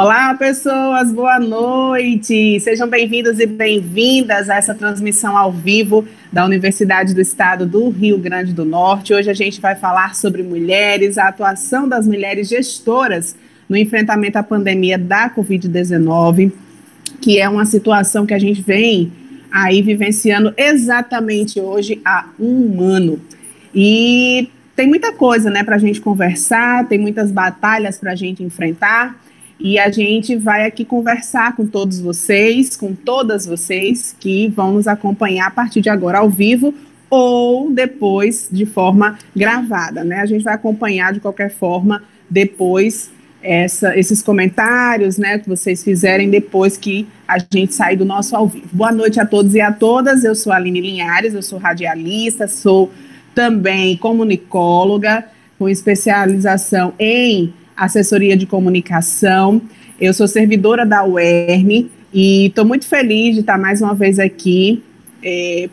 Olá, pessoas, boa noite. Sejam bem-vindos e bem-vindas a essa transmissão ao vivo da Universidade do Estado do Rio Grande do Norte. Hoje a gente vai falar sobre mulheres, a atuação das mulheres gestoras no enfrentamento à pandemia da Covid-19, que é uma situação que a gente vem aí vivenciando exatamente hoje há um ano. E tem muita coisa, né, para a gente conversar, tem muitas batalhas para a gente enfrentar. E a gente vai aqui conversar com todos vocês, com todas vocês que vão nos acompanhar a partir de agora ao vivo ou depois de forma gravada, né? A gente vai acompanhar de qualquer forma depois esses comentários, né, que vocês fizerem depois que a gente sair do nosso ao vivo. Boa noite a todos e a todas, eu sou a Aline Linhares, eu sou radialista, sou também comunicóloga, com especialização em assessoria de comunicação. Eu sou servidora da UERN e estou muito feliz de estar mais uma vez aqui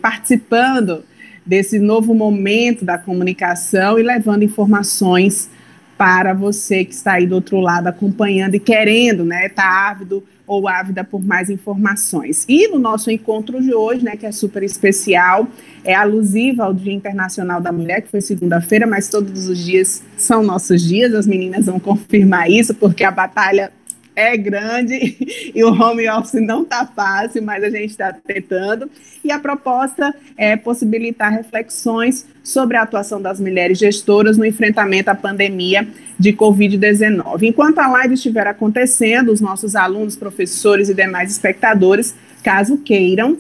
participando desse novo momento da comunicação e levando informações para você que está aí do outro lado acompanhando e querendo, né, tá ávido ou ávida por mais informações. E no nosso encontro de hoje, né, que é super especial, é alusiva ao Dia Internacional da Mulher, que foi segunda-feira, mas todos os dias são nossos dias, as meninas vão confirmar isso, porque a batalha é grande e o home office não está fácil, mas a gente está tentando. E a proposta é possibilitar reflexões sobre a atuação das mulheres gestoras no enfrentamento à pandemia de Covid-19. Enquanto a live estiver acontecendo, os nossos alunos, professores e demais espectadores, caso queiram,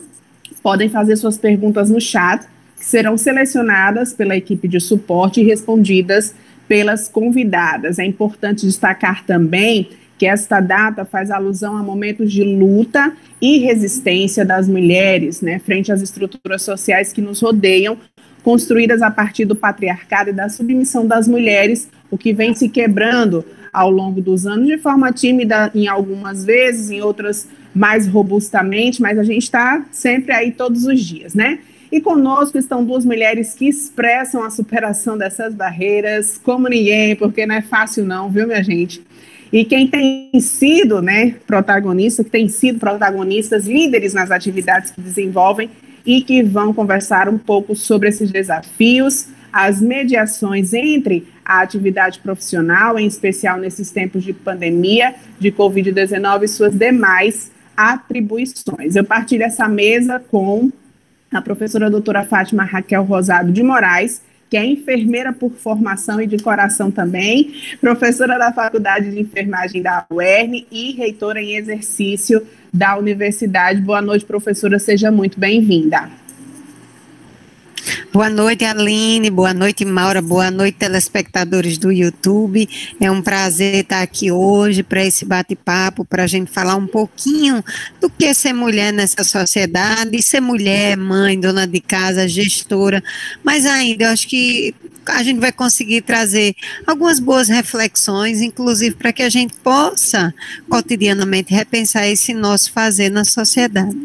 podem fazer suas perguntas no chat, que serão selecionadas pela equipe de suporte e respondidas pelas convidadas. É importante destacar também que esta data faz alusão a momentos de luta e resistência das mulheres, né, frente às estruturas sociais que nos rodeiam, construídas a partir do patriarcado e da submissão das mulheres, o que vem se quebrando ao longo dos anos, de forma tímida em algumas vezes, em outras mais robustamente, mas a gente está sempre aí todos os dias, né? E conosco estão duas mulheres que expressam a superação dessas barreiras como ninguém, porque não é fácil não, viu, minha gente? E quem tem sido, né, protagonista, que tem sido protagonistas, líderes nas atividades que desenvolvem e que vão conversar um pouco sobre esses desafios, as mediações entre a atividade profissional, em especial nesses tempos de pandemia, de Covid-19 e suas demais atribuições. Eu partilho essa mesa com a professora doutora Fátima Raquel Rosado de Moraes, que é enfermeira por formação e de coração também, professora da Faculdade de Enfermagem da UERN e reitora em exercício da universidade. Boa noite, professora, seja muito bem-vinda. Boa noite, Aline, boa noite, Maura, boa noite, telespectadores do YouTube. É um prazer estar aqui hoje para esse bate-papo, para a gente falar um pouquinho do que é ser mulher nessa sociedade, ser mulher, mãe, dona de casa, gestora, mas ainda eu acho que a gente vai conseguir trazer algumas boas reflexões, inclusive para que a gente possa cotidianamente repensar esse nosso fazer na sociedade.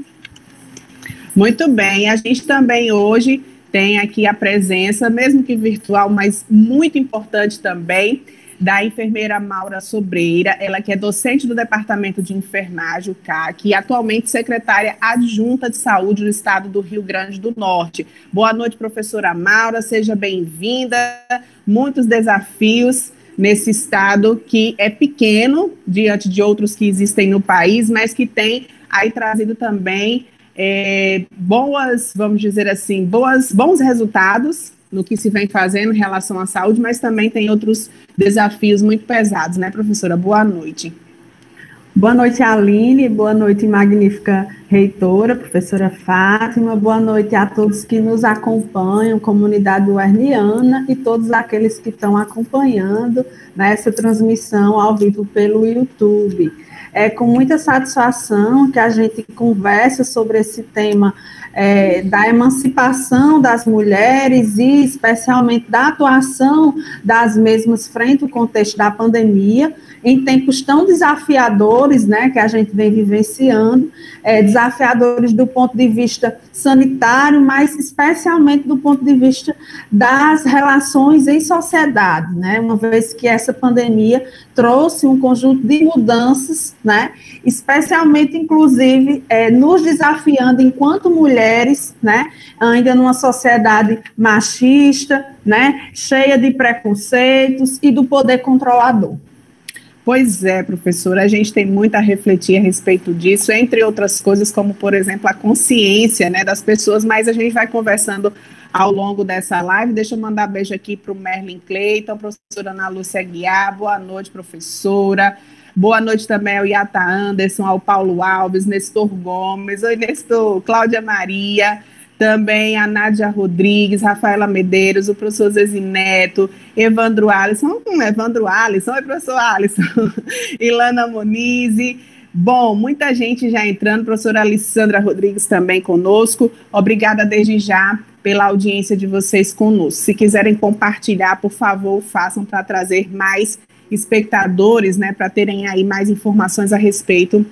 Muito bem, a gente também hoje tem aqui a presença, mesmo que virtual, mas muito importante também, da enfermeira Maura Sobreira, ela que é docente do Departamento de Enfermagem, o CAC, e atualmente secretária adjunta de saúde do estado do Rio Grande do Norte. Boa noite, professora Maura, seja bem-vinda. Muitos desafios nesse estado que é pequeno, diante de outros que existem no país, mas que tem aí trazido também boas, vamos dizer assim, bons resultados no que se vem fazendo em relação à saúde, mas também tem outros desafios muito pesados, né, professora? Boa noite. Boa noite, Aline, boa noite, magnífica reitora, professora Fátima, boa noite a todos que nos acompanham, comunidade uerniana e todos aqueles que estão acompanhando nessa transmissão ao vivo pelo YouTube. É com muita satisfação que a gente conversa sobre esse tema da emancipação das mulheres e especialmente da atuação das mesmas frente ao contexto da pandemia. em tempos tão desafiadores, né, que a gente vem vivenciando, desafiadores do ponto de vista sanitário, mas especialmente do ponto de vista das relações em sociedade, né, uma vez que essa pandemia trouxe um conjunto de mudanças, né, especialmente, inclusive, nos desafiando enquanto mulheres, né, ainda numa sociedade machista, né, cheia de preconceitos e do poder controlador. Pois é, professora, a gente tem muito a refletir a respeito disso, entre outras coisas, como, por exemplo, a consciência, né, das pessoas, mas a gente vai conversando ao longo dessa live. Deixa eu mandar beijo aqui para o Merlin Cleiton, professora Ana Lúcia Guiar, boa noite, professora. Boa noite também ao Yata Anderson, ao Paulo Alves, Nestor Gomes, oi Nestor, Cláudia Maria, também a Nádia Rodrigues, Rafaela Medeiros, o professor Zezi Neto, Evandro Alisson, oi professor Alisson, Ilana Monize. Bom, muita gente já entrando, professora Alessandra Rodrigues também conosco, obrigada desde já pela audiência de vocês conosco. Se quiserem compartilhar, por favor, façam para trazer mais espectadores, né, para terem aí mais informações a respeito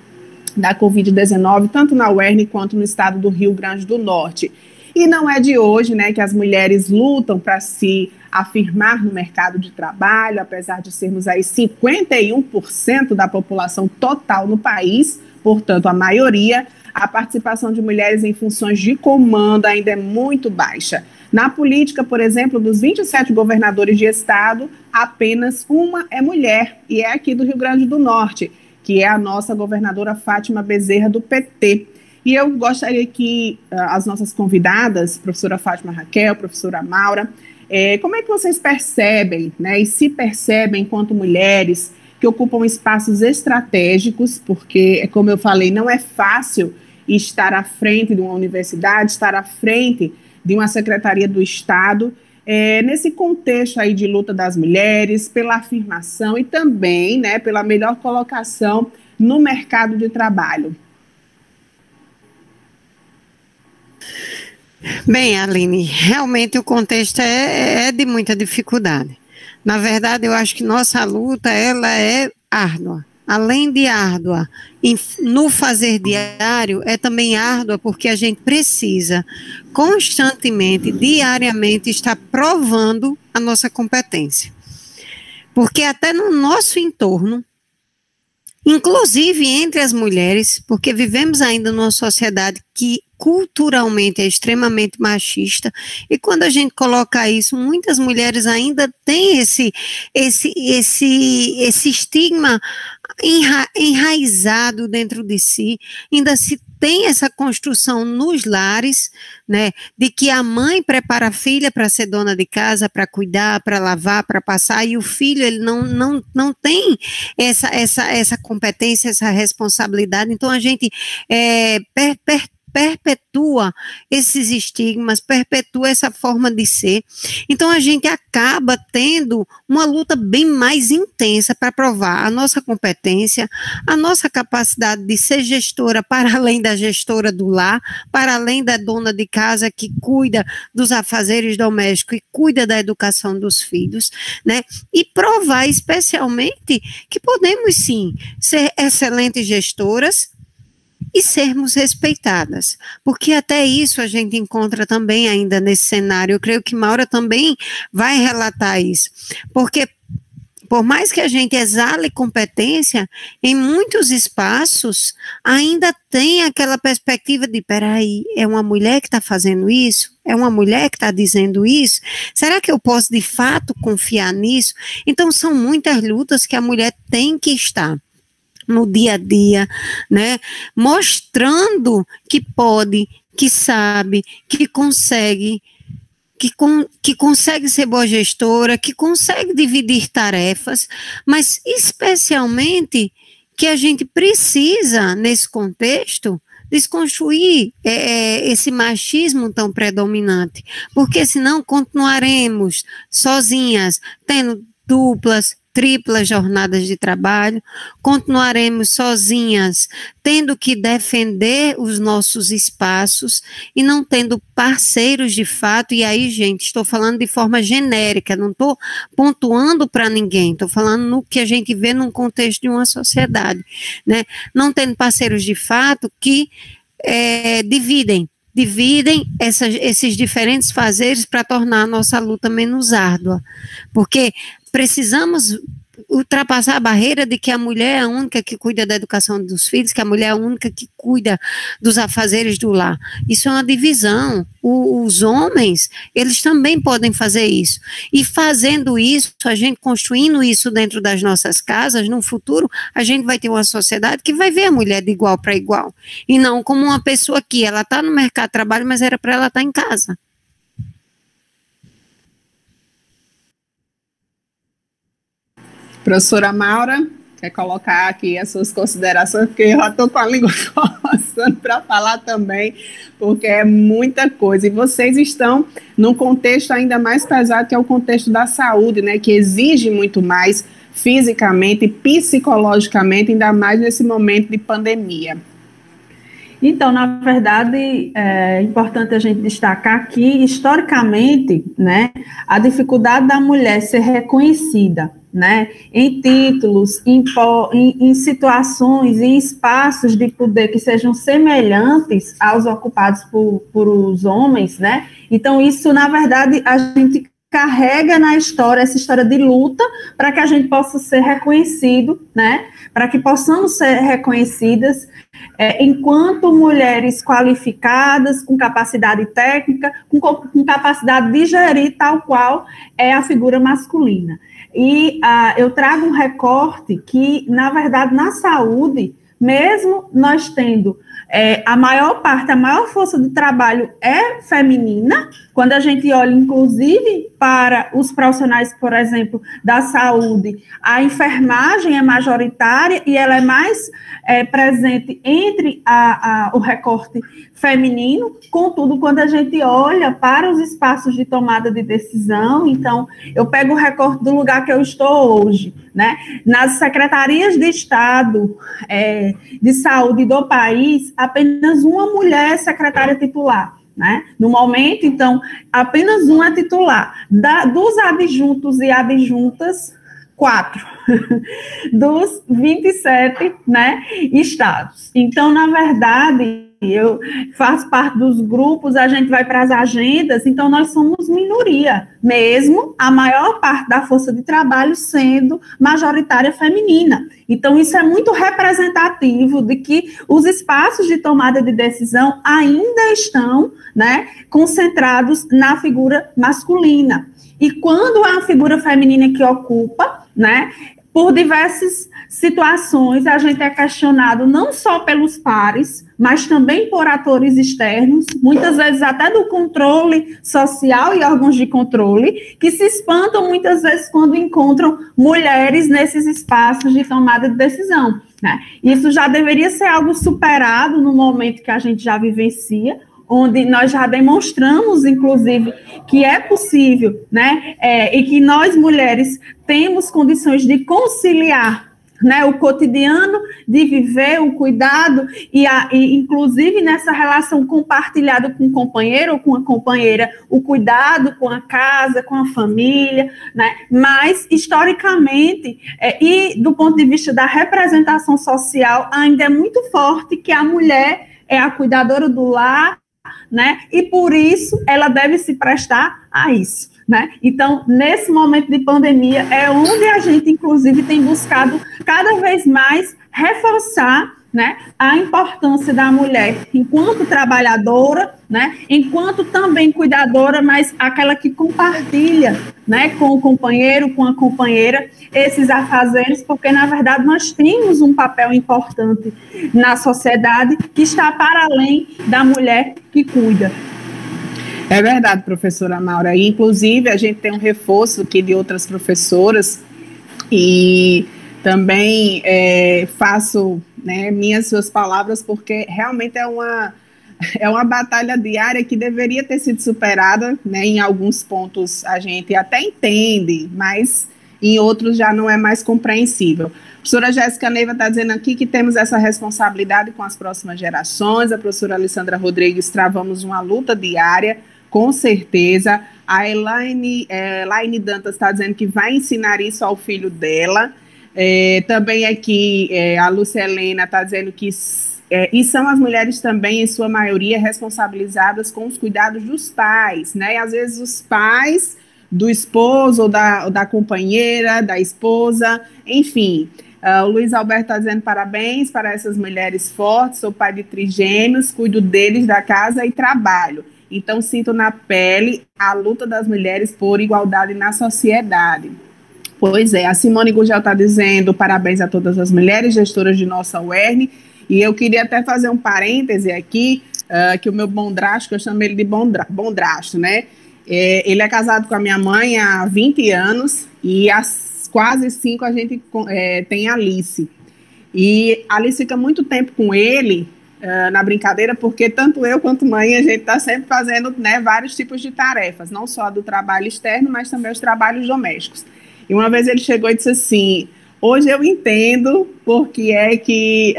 da Covid-19, tanto na UERN quanto no estado do Rio Grande do Norte. E não é de hoje, né, que as mulheres lutam para se afirmar no mercado de trabalho, apesar de sermos aí 51% da população total no país, portanto, a maioria, a participação de mulheres em funções de comando ainda é muito baixa. Na política, por exemplo, dos 27 governadores de estado, apenas uma é mulher, e é aqui do Rio Grande do Norte, que é a nossa governadora Fátima Bezerra, do PT. E eu gostaria que as nossas convidadas, professora Fátima Raquel, professora Maura, como é que vocês percebem, né, e se percebem enquanto mulheres que ocupam espaços estratégicos, porque, como eu falei, não é fácil estar à frente de uma universidade, estar à frente de uma secretaria do Estado, nesse contexto aí de luta das mulheres, pela afirmação e também, né, pela melhor colocação no mercado de trabalho. Bem, Aline, realmente o contexto é de muita dificuldade. Na verdade, eu acho que nossa luta, ela é árdua. Além de árdua, no fazer diário, é também árdua porque a gente precisa constantemente, diariamente, estar provando a nossa competência. Porque até no nosso entorno, inclusive entre as mulheres, porque vivemos ainda numa sociedade que culturalmente é extremamente machista, e quando a gente coloca isso, muitas mulheres ainda têm esse estigma enraizado dentro de si, ainda se tem essa construção nos lares, né, de que a mãe prepara a filha para ser dona de casa, para cuidar, para lavar, para passar, e o filho, ele não tem essa competência, essa responsabilidade. Então, a gente perpetua esses estigmas, perpetua essa forma de ser. Então, a gente acaba tendo uma luta bem mais intensa para provar a nossa competência, a nossa capacidade de ser gestora para além da gestora do lar, para além da dona de casa que cuida dos afazeres domésticos e cuida da educação dos filhos, né? E provar especialmente que podemos sim ser excelentes gestoras e sermos respeitadas, porque até isso a gente encontra também ainda nesse cenário. Eu creio que Maura também vai relatar isso, porque por mais que a gente exale competência, em muitos espaços ainda tem aquela perspectiva de, peraí, é uma mulher que está fazendo isso? É uma mulher que está dizendo isso? Será que eu posso de fato confiar nisso? Então são muitas lutas que a mulher tem que estar no dia a dia, né, mostrando que pode, que sabe, que consegue, que consegue ser boa gestora, que consegue dividir tarefas, mas especialmente que a gente precisa, nesse contexto, desconstruir esse machismo tão predominante, porque senão continuaremos sozinhas, tendo duplas, triplas jornadas de trabalho, continuaremos sozinhas, tendo que defender os nossos espaços e não tendo parceiros de fato. E aí, gente, estou falando de forma genérica, não estou pontuando para ninguém, estou falando no que a gente vê num contexto de uma sociedade, né? Não tendo parceiros de fato que dividem esses diferentes fazeres para tornar a nossa luta menos árdua, porque precisamos ultrapassar a barreira de que a mulher é a única que cuida da educação dos filhos, que a mulher é a única que cuida dos afazeres do lar. Isso é uma divisão. Os homens, eles também podem fazer isso. E fazendo isso, a gente construindo isso dentro das nossas casas, no futuro, a gente vai ter uma sociedade que vai ver a mulher de igual para igual. E não como uma pessoa que ela está no mercado de trabalho, mas era para ela estar em casa. Professora Maura, quer colocar aqui as suas considerações, porque eu já estou com a língua coçando para falar também, porque é muita coisa. E vocês estão num contexto ainda mais pesado, que é o contexto da saúde, né, que exige muito mais fisicamente e psicologicamente, ainda mais nesse momento de pandemia. Então, na verdade, é importante a gente destacar que, historicamente, né, a dificuldade da mulher ser reconhecida, né, em títulos, em situações, em espaços de poder que sejam semelhantes aos ocupados por os homens, né, então isso, na verdade, a gente carrega na história, essa história de luta, para que a gente possa ser reconhecido, né, para que possamos ser reconhecidas enquanto mulheres qualificadas, com capacidade técnica, com capacidade de gerir tal qual é a figura masculina. E eu trago um recorte que, na verdade, na saúde, mesmo nós tendo a maior força de trabalho é feminina, quando a gente olha, inclusive, para os profissionais, por exemplo, da saúde, a enfermagem é majoritária e ela é mais presente entre o recorte feminino. Contudo, quando a gente olha para os espaços de tomada de decisão, então, eu pego o recorte do lugar que eu estou hoje, né? Nas secretarias de Estado de saúde do país, apenas uma mulher é secretária titular, né? No momento, então, apenas uma é titular. Dos adjuntos e adjuntas, 4 dos 27, né, estados. Então, na verdade, eu faço parte dos grupos, a gente vai para as agendas, então nós somos minoria, mesmo a maior parte da força de trabalho sendo majoritária feminina. Então, isso é muito representativo de que os espaços de tomada de decisão ainda estão, né, concentrados na figura masculina. E quando é a figura feminina que ocupa, né, por diversas situações, a gente é questionado não só pelos pares, mas também por atores externos, muitas vezes até do controle social e órgãos de controle, que se espantam muitas vezes quando encontram mulheres nesses espaços de tomada de decisão, né? Isso já deveria ser algo superado no momento que a gente já vivencia, onde nós já demonstramos, inclusive, que é possível, né, e que nós, mulheres, temos condições de conciliar, né, o cotidiano, de viver o cuidado, e inclusive nessa relação compartilhada com o companheiro ou com a companheira, o cuidado com a casa, com a família, né, mas, historicamente, e do ponto de vista da representação social, ainda é muito forte que a mulher é a cuidadora do lar, né? E por isso ela deve se prestar a isso, né? Então, nesse momento de pandemia, é onde a gente, inclusive, tem buscado cada vez mais reforçar, né, a importância da mulher enquanto trabalhadora, né, enquanto também cuidadora, mas aquela que compartilha, né, com o companheiro, com a companheira, esses afazeres, porque, na verdade, nós temos um papel importante na sociedade que está para além da mulher que cuida. É verdade, professora Maura. E, inclusive, a gente tem um reforço aqui de outras professoras e também faço, né, minhas suas palavras, porque realmente é uma batalha diária que deveria ter sido superada, né, em alguns pontos a gente até entende, mas em outros já não é mais compreensível. A professora Jéssica Neiva está dizendo aqui que temos essa responsabilidade com as próximas gerações. A professora Alessandra Rodrigues, travamos uma luta diária, com certeza. A Elaine Dantas está dizendo que vai ensinar isso ao filho dela. Também aqui a Lúcia Helena está dizendo que e são as mulheres também, em sua maioria, responsabilizadas com os cuidados dos pais, né? E às vezes os pais do esposo ou da companheira, da esposa, enfim. O Luiz Alberto está dizendo parabéns para essas mulheres fortes, sou pai de trigêmeos, cuido deles, da casa e trabalho. Então, sinto na pele a luta das mulheres por igualdade na sociedade. Pois é, a Simone Gugel está dizendo parabéns a todas as mulheres gestoras de nossa UERN. E eu queria até fazer um parêntese aqui, que o meu bondrasto, que eu chamo ele de bondrasto, né? Ele é casado com a minha mãe há 20 anos e há quase 5 a gente tem a Alice. E a Alice fica muito tempo com ele na brincadeira, porque tanto eu quanto mãe, a gente está sempre fazendo, né, vários tipos de tarefas, não só do trabalho externo, mas também os trabalhos domésticos. E uma vez ele chegou e disse assim: hoje eu entendo porque é que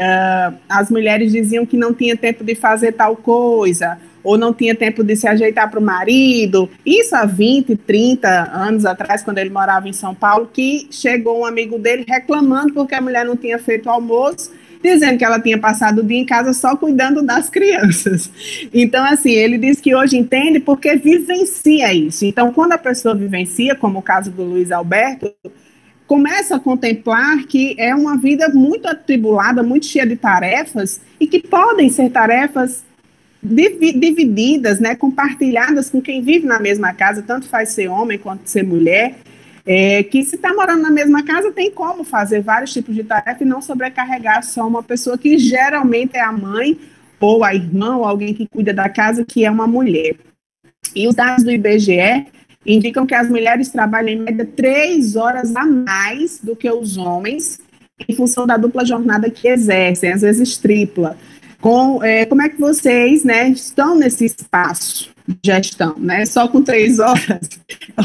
as mulheres diziam que não tinha tempo de fazer tal coisa, ou não tinha tempo de se ajeitar para o marido. Isso há 20, 30 anos atrás, quando ele morava em São Paulo, que chegou um amigo dele reclamando porque a mulher não tinha feito o almoço, dizendo que ela tinha passado o dia em casa só cuidando das crianças. Então, assim, ele diz que hoje entende porque vivencia isso. Então, quando a pessoa vivencia, como o caso do Luiz Alberto, começa a contemplar que é uma vida muito atribulada, muito cheia de tarefas, e que podem ser tarefas divididas, né, compartilhadas com quem vive na mesma casa, tanto faz ser homem quanto ser mulher, que se está morando na mesma casa tem como fazer vários tipos de tarefa e não sobrecarregar só uma pessoa que geralmente é a mãe ou a irmã ou alguém que cuida da casa, que é uma mulher. E os dados do IBGE indicam que as mulheres trabalham em média 3 horas a mais do que os homens, em função da dupla jornada que exercem, às vezes tripla. Como é que vocês, né, estão nesse espaço de gestão, né? Só com 3 horas?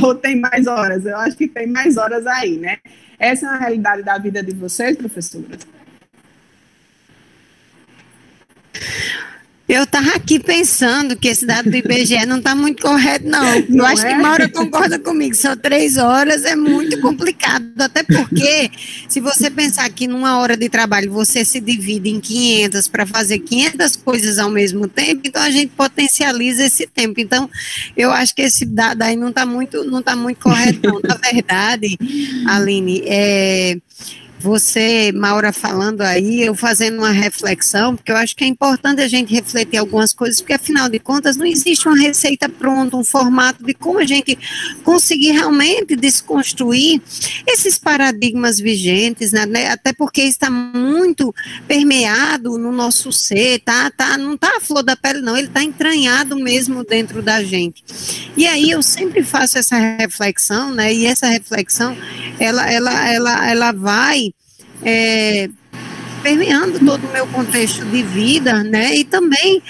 Ou tem mais horas? Eu acho que tem mais horas aí, né? Essa é a realidade da vida de vocês, professora? Eu estava aqui pensando que esse dado do IBGE não está muito correto, não. Eu acho que Maura concorda comigo, são 3 horas, é muito complicado, até porque se você pensar que numa hora de trabalho você se divide em 500 para fazer 500 coisas ao mesmo tempo, então a gente potencializa esse tempo. Então, eu acho que esse dado aí não está muito correto, não. Na verdade, Aline, você, Maura, falando aí, eu fazendo uma reflexão, porque eu acho que é importante a gente refletir algumas coisas, porque afinal de contas não existe uma receita pronta, um formato de como a gente conseguir realmente desconstruir esses paradigmas vigentes, né? Até porque está muito permeado no nosso ser, não está a flor da pele não, ele está entranhado mesmo dentro da gente. E aí eu sempre faço essa reflexão, né? E essa reflexão, ela vai permeando todo o meu contexto de vida, né, e também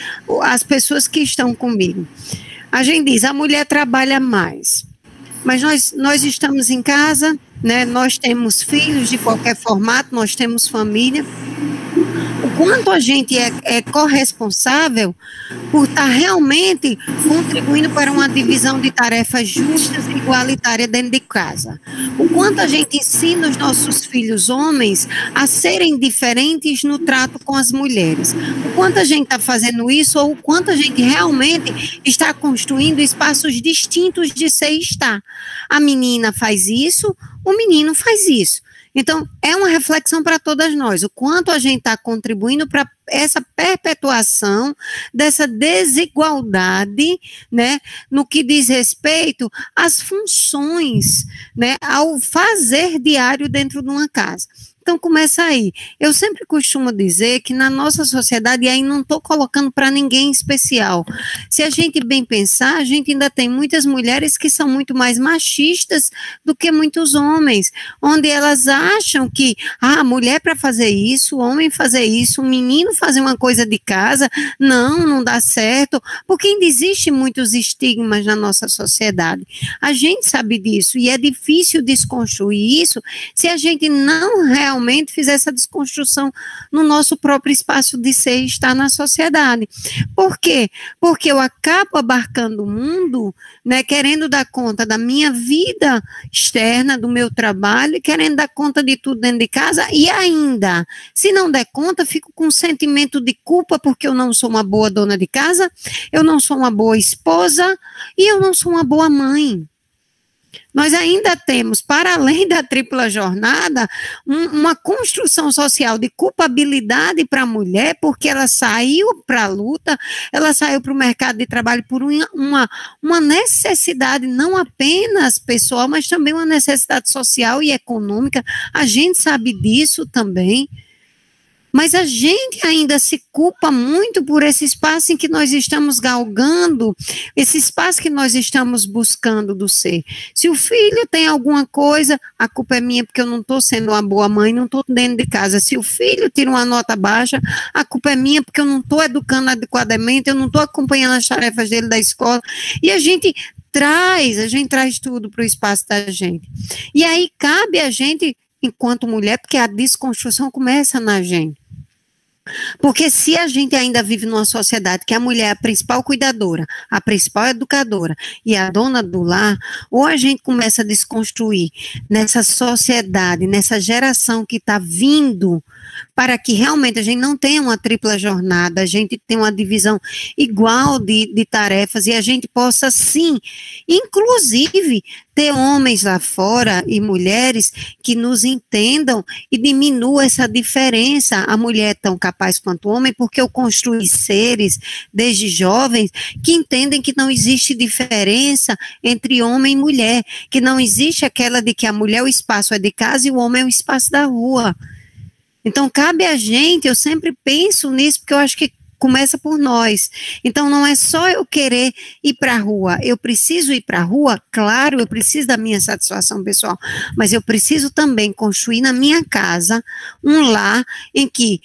as pessoas que estão comigo. A gente diz, a mulher trabalha mais, mas nós estamos em casa, né, nós temos filhos de qualquer formato, nós temos família. O quanto a gente é corresponsável por estar realmente contribuindo para uma divisão de tarefas justas e igualitária dentro de casa. O quanto a gente ensina os nossos filhos homens a serem diferentes no trato com as mulheres. O quanto a gente está fazendo isso ou o quanto a gente realmente está construindo espaços distintos de ser e estar. A menina faz isso, o menino faz isso. Então, é uma reflexão para todas nós, o quanto a gente está contribuindo para essa perpetuação dessa desigualdade, né, no que diz respeito às funções, né, ao fazer diário dentro de uma casa. Então, começa aí. Eu sempre costumo dizer que na nossa sociedade, e aí não estou colocando para ninguém especial, se a gente bem pensar, a gente ainda tem muitas mulheres que são muito mais machistas do que muitos homens, onde elas acham que a mulher para fazer isso, o homem fazer isso, o menino fazer uma coisa de casa, não dá certo, porque ainda existe muitos estigmas na nossa sociedade. A gente sabe disso e é difícil desconstruir isso se a gente não realmente fizer essa desconstrução no nosso próprio espaço de ser e estar na sociedade. Por quê? Porque eu acabo abarcando o mundo, né, querendo dar conta da minha vida externa, do meu trabalho, querendo dar conta de tudo dentro de casa e ainda, se não der conta, fico com um sentimento de culpa porque eu não sou uma boa dona de casa, eu não sou uma boa esposa e eu não sou uma boa mãe. Nós ainda temos, para além da tripla jornada, uma construção social de culpabilidade para a mulher, porque ela saiu para a luta, ela saiu para o mercado de trabalho por uma necessidade não apenas pessoal, mas também uma necessidade social e econômica. A gente sabe disso também. Mas a gente ainda se culpa muito por esse espaço em que nós estamos galgando, esse espaço que nós estamos buscando do ser. Se o filho tem alguma coisa, a culpa é minha porque eu não estou sendo uma boa mãe, não estou dentro de casa. Se o filho tira uma nota baixa, a culpa é minha porque eu não estou educando adequadamente, eu não estou acompanhando as tarefas dele da escola. E a gente traz tudo para o espaço da gente. E aí cabe a gente, enquanto mulher, porque a desconstrução começa na gente. Porque se a gente ainda vive numa sociedade que a mulher é a principal cuidadora, a principal educadora e a dona do lar, ou a gente começa a desconstruir nessa sociedade, nessa geração que está vindo, para que realmente a gente não tenha uma tripla jornada, a gente tenha uma divisão igual de tarefas e a gente possa, sim, inclusive, ter homens lá fora e mulheres que nos entendam e diminua essa diferença. A mulher é tão capaz quanto o homem, porque eu construí seres, desde jovens, que entendem que não existe diferença entre homem e mulher, que não existe aquela de que a mulher o espaço é de casa e o homem é o espaço da rua. Então, cabe a gente, eu sempre penso nisso, porque eu acho que começa por nós. Então, não é só eu querer ir para a rua. Eu preciso ir para a rua, claro, eu preciso da minha satisfação pessoal, mas eu preciso também construir na minha casa um lar em que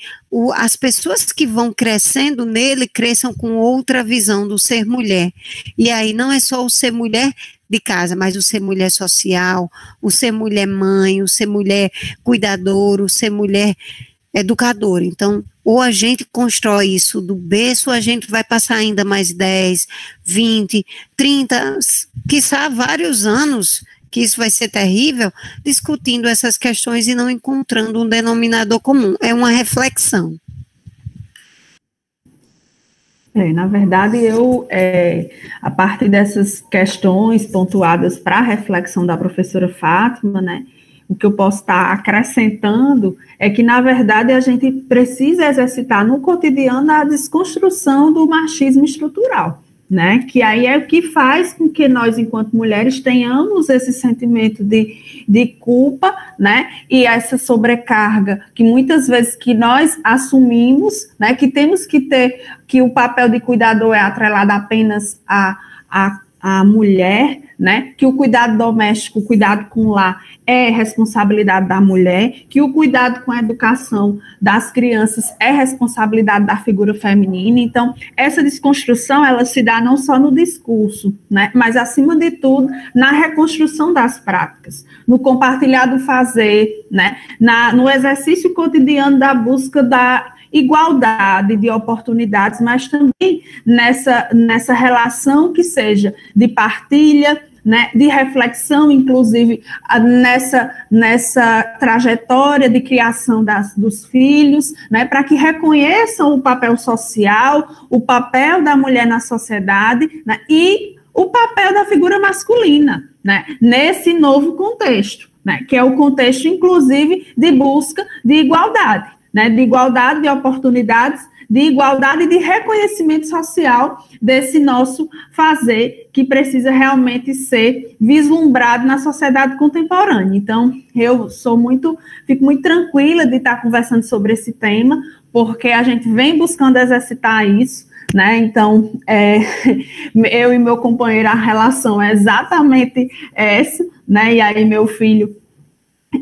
as pessoas que vão crescendo nele cresçam com outra visão do ser mulher. E aí não é só o ser mulher de casa, mas o ser mulher social, o ser mulher mãe, o ser mulher cuidadora, o ser mulher educadora. Então, ou a gente constrói isso do berço, ou a gente vai passar ainda mais 10, 20, 30, quiçá vários anos, que isso vai ser terrível, discutindo essas questões e não encontrando um denominador comum. É uma reflexão. Na verdade, a partir dessas questões pontuadas para a reflexão da professora Fátima, né, o que eu posso estar acrescentando é que, na verdade, a gente precisa exercitar no cotidiano a desconstrução do machismo estrutural, né, que aí é o que faz com que nós, enquanto mulheres, tenhamos esse sentimento de culpa, né, e essa sobrecarga que muitas vezes que nós assumimos, né, que temos que ter, que o papel de cuidador é atrelado apenas à mulher, né, que o cuidado doméstico, o cuidado com o lar é responsabilidade da mulher, que o cuidado com a educação das crianças é responsabilidade da figura feminina. Então, essa desconstrução, ela se dá não só no discurso, né, mas, acima de tudo, na reconstrução das práticas, no compartilhar do fazer, né, no exercício cotidiano da busca da igualdade de oportunidades, mas também nessa relação que seja de partilha, né, de reflexão, inclusive nessa trajetória de criação dos filhos, né, para que reconheçam o papel social, o papel da mulher na sociedade, né, e o papel da figura masculina, né, nesse novo contexto, né, que é o contexto, inclusive, de busca de igualdade, né, de igualdade de oportunidades, de igualdade e de reconhecimento social desse nosso fazer, que precisa realmente ser vislumbrado na sociedade contemporânea. Então, fico muito tranquila de estar conversando sobre esse tema, porque a gente vem buscando exercitar isso, né? Então, eu e meu companheiro, a relação é exatamente essa, né? E aí meu filho,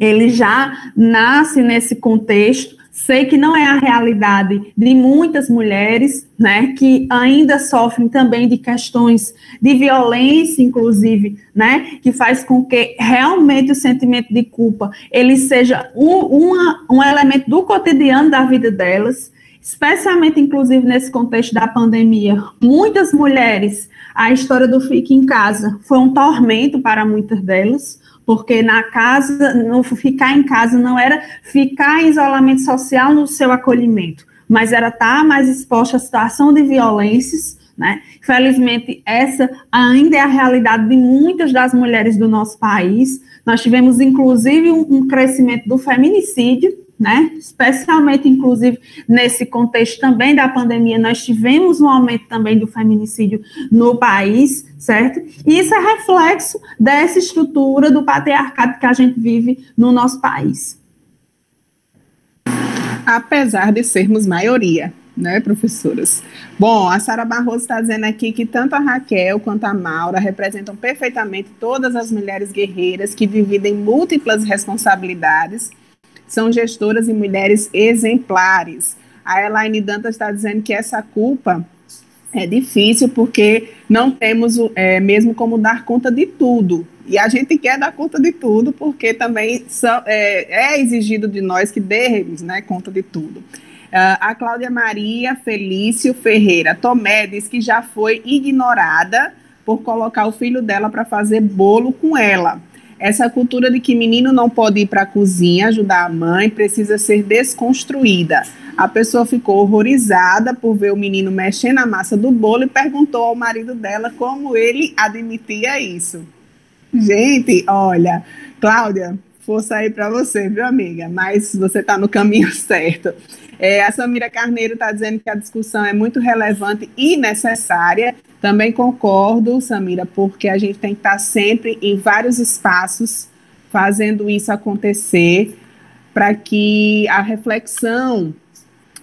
ele já nasce nesse contexto. Sei que não é a realidade de muitas mulheres, né, que ainda sofrem também de questões de violência, inclusive, né, que faz com que realmente o sentimento de culpa ele seja um elemento do cotidiano da vida delas, especialmente, inclusive, nesse contexto da pandemia. Muitas mulheres, a história do fique em casa foi um tormento para muitas delas, porque ficar em casa não era ficar em isolamento social no seu acolhimento, mas era estar mais exposta à situação de violências, né? Felizmente, essa ainda é a realidade de muitas das mulheres do nosso país. Nós tivemos, inclusive, um crescimento do feminicídio, né? Especialmente, inclusive, nesse contexto também da pandemia, nós tivemos um aumento também do feminicídio no país, certo? E isso é reflexo dessa estrutura do patriarcado que a gente vive no nosso país. Apesar de sermos maioria, né, professoras? Bom, a Sara Barroso está dizendo aqui que tanto a Raquel quanto a Maura representam perfeitamente todas as mulheres guerreiras que dividem múltiplas responsabilidades, são gestoras e mulheres exemplares. A Elaine Dantas está dizendo que essa culpa é difícil porque não temos mesmo como dar conta de tudo. E a gente quer dar conta de tudo porque também é exigido de nós que demos, né, conta de tudo. A Cláudia Maria Felício Ferreira Tomé diz que já foi ignorada por colocar o filho dela para fazer bolo com ela. Essa cultura de que menino não pode ir para a cozinha ajudar a mãe precisa ser desconstruída. A pessoa ficou horrorizada por ver o menino mexendo na massa do bolo e perguntou ao marido dela como ele admitia isso. Gente, olha, Cláudia, força aí para você, viu, amiga? Mas você está no caminho certo. A Samira Carneiro está dizendo que a discussão é muito relevante e necessária. Também concordo, Samira, porque a gente tem que estar sempre em vários espaços fazendo isso acontecer para que a reflexão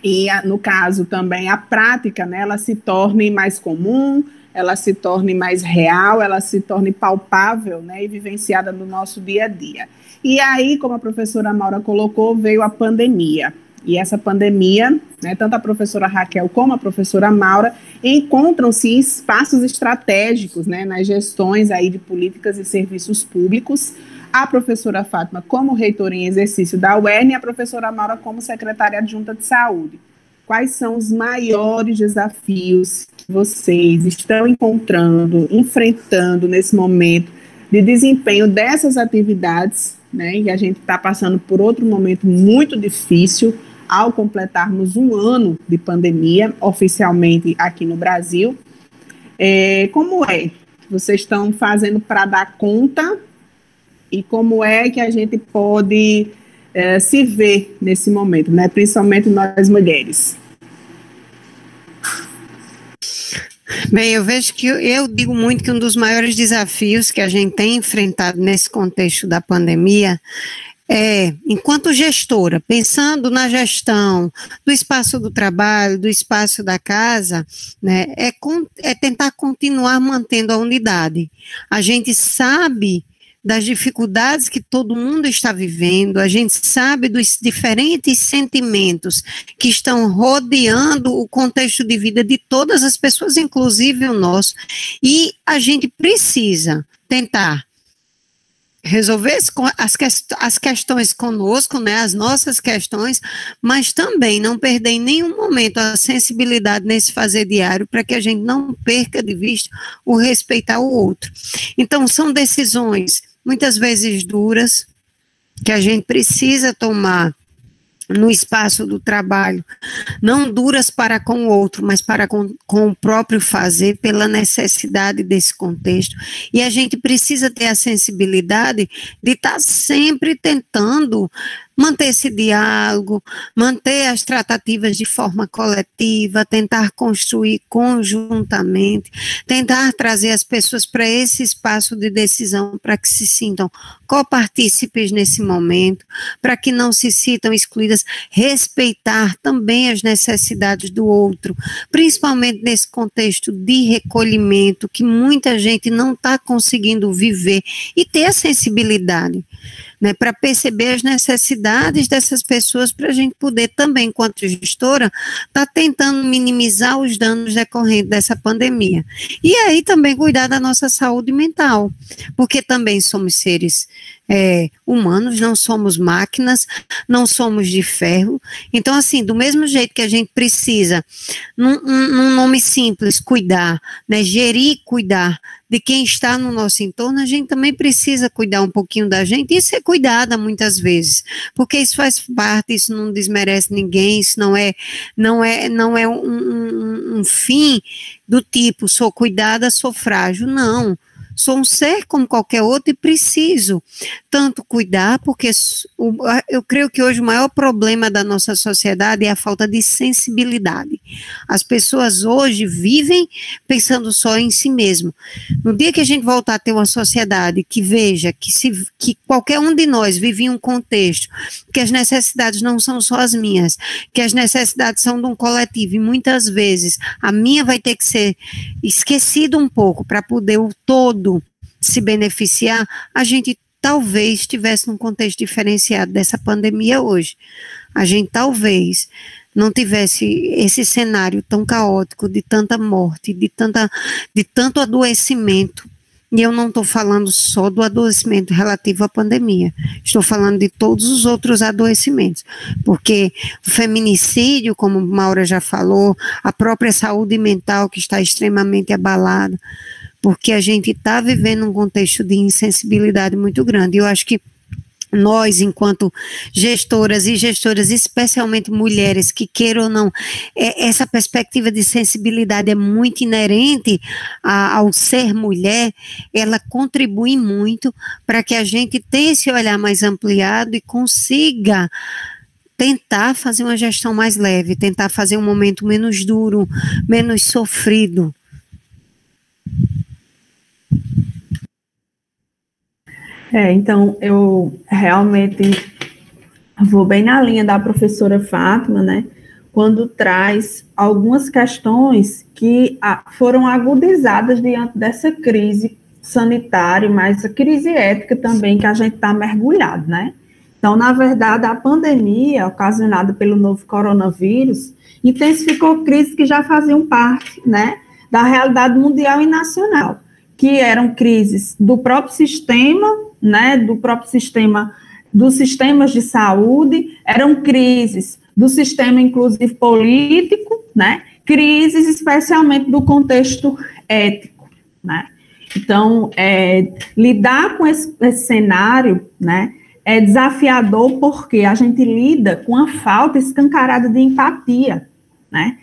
e, no caso, também a prática, né, ela se torne mais comum, ela se torne mais real, ela se torne palpável, né, e vivenciada no nosso dia a dia. E aí, como a professora Maura colocou, veio a pandemia. E essa pandemia, né, tanto a professora Raquel como a professora Maura encontram-se em espaços estratégicos, né, nas gestões aí de políticas e serviços públicos. A professora Fátima como reitora em exercício da UERN e a professora Maura como secretária adjunta de saúde. Quais são os maiores desafios que vocês estão encontrando, enfrentando nesse momento de desempenho dessas atividades, né, e a gente está passando por outro momento muito difícil, ao completarmos um ano de pandemia, oficialmente aqui no Brasil. Como é que vocês estão fazendo para dar conta e como é que a gente pode se ver nesse momento, né? Principalmente nós mulheres? Bem, eu vejo que eu digo muito que um dos maiores desafios que a gente tem enfrentado nesse contexto da pandemia enquanto gestora, pensando na gestão do espaço do trabalho, do espaço da casa, né, é tentar continuar mantendo a unidade. A gente sabe das dificuldades que todo mundo está vivendo, a gente sabe dos diferentes sentimentos que estão rodeando o contexto de vida de todas as pessoas, inclusive o nosso, e a gente precisa tentar resolver as questões conosco, né, as nossas questões, mas também não perder em nenhum momento a sensibilidade nesse fazer diário para que a gente não perca de vista o respeitar o outro. Então, são decisões muitas vezes duras que a gente precisa tomar no espaço do trabalho, não duras para com o outro, mas para com o próprio fazer, pela necessidade desse contexto. E a gente precisa ter a sensibilidade de estar sempre tentando manter esse diálogo, manter as tratativas de forma coletiva, tentar construir conjuntamente, tentar trazer as pessoas para esse espaço de decisão, para que se sintam copartícipes nesse momento, para que não se sintam excluídas, respeitar também as necessidades do outro, principalmente nesse contexto de recolhimento que muita gente não está conseguindo viver, e ter a sensibilidade, né, para perceber as necessidades dessas pessoas, para a gente poder também, enquanto gestora, estar tentando minimizar os danos decorrentes dessa pandemia. E aí também cuidar da nossa saúde mental, porque também somos seres humanos, não somos máquinas, não somos de ferro. Então, assim, do mesmo jeito que a gente precisa, num nome simples, cuidar, né, gerir, cuidar de quem está no nosso entorno, a gente também precisa cuidar um pouquinho da gente e ser cuidada muitas vezes, porque isso faz parte, isso não desmerece ninguém, isso não é um fim do tipo, sou cuidada, sou frágil, não. Sou um ser como qualquer outro e preciso tanto cuidar, porque eu creio que hoje o maior problema da nossa sociedade é a falta de sensibilidade. As pessoas hoje vivem pensando só em si mesmo. No dia que a gente voltar a ter uma sociedade que veja que qualquer um de nós vive em um contexto, que as necessidades não são só as minhas, que as necessidades são de um coletivo, e muitas vezes a minha vai ter que ser esquecida um pouco para poder o todo se beneficiar, a gente talvez estivesse num contexto diferenciado dessa pandemia hoje. A gente talvez não tivesse esse cenário tão caótico de tanta morte, de tanto adoecimento. E eu não estou falando só do adoecimento relativo à pandemia, estou falando de todos os outros adoecimentos, porque o feminicídio, como Maura já falou, a própria saúde mental que está extremamente abalada, porque a gente está vivendo um contexto de insensibilidade muito grande. Eu acho que nós, enquanto gestoras e gestoras, especialmente mulheres, que queiram ou não, essa perspectiva de sensibilidade é muito inerente ao ser mulher, ela contribui muito para que a gente tenha esse olhar mais ampliado e consiga tentar fazer uma gestão mais leve, tentar fazer um momento menos duro, menos sofrido. Então, eu realmente vou bem na linha da professora Fátima, né, quando traz algumas questões que foram agudizadas diante dessa crise sanitária, mas a crise ética também que a gente está mergulhado, né. Então, na verdade, a pandemia ocasionada pelo novo coronavírus intensificou crises que já faziam parte, né, da realidade mundial e nacional, que eram crises do próprio sistema, né, dos sistemas de saúde, eram crises do sistema, inclusive, político, né, crises especialmente do contexto ético, né. Então, lidar com esse cenário, né, é desafiador porque a gente lida com a falta escancarada de empatia, né?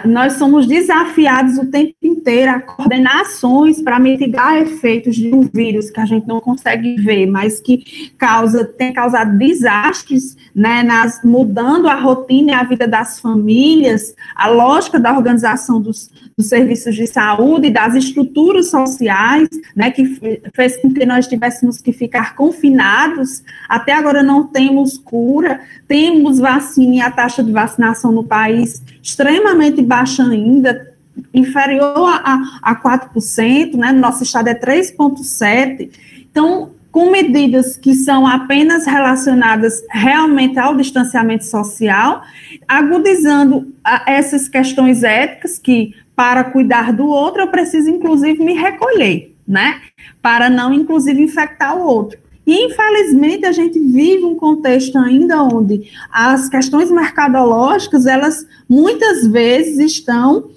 Nós somos desafiados o tempo inteiro a coordenar ações para mitigar efeitos de um vírus que a gente não consegue ver, mas que tem causado desastres, né, mudando a rotina e a vida das famílias, a lógica da organização dos serviços de saúde, das estruturas sociais, né, que fez com que nós tivéssemos que ficar confinados. Até agora não temos cura, temos vacina e a taxa de vacinação no país extremamente baixa ainda, inferior a 4%, né, no nosso estado é 3,7%, então, com medidas que são apenas relacionadas realmente ao distanciamento social, agudizando essas questões éticas que, para cuidar do outro, eu preciso, inclusive, me recolher, né, para não, inclusive, infectar o outro. E, infelizmente, a gente vive um contexto ainda onde as questões mercadológicas, elas muitas vezes estão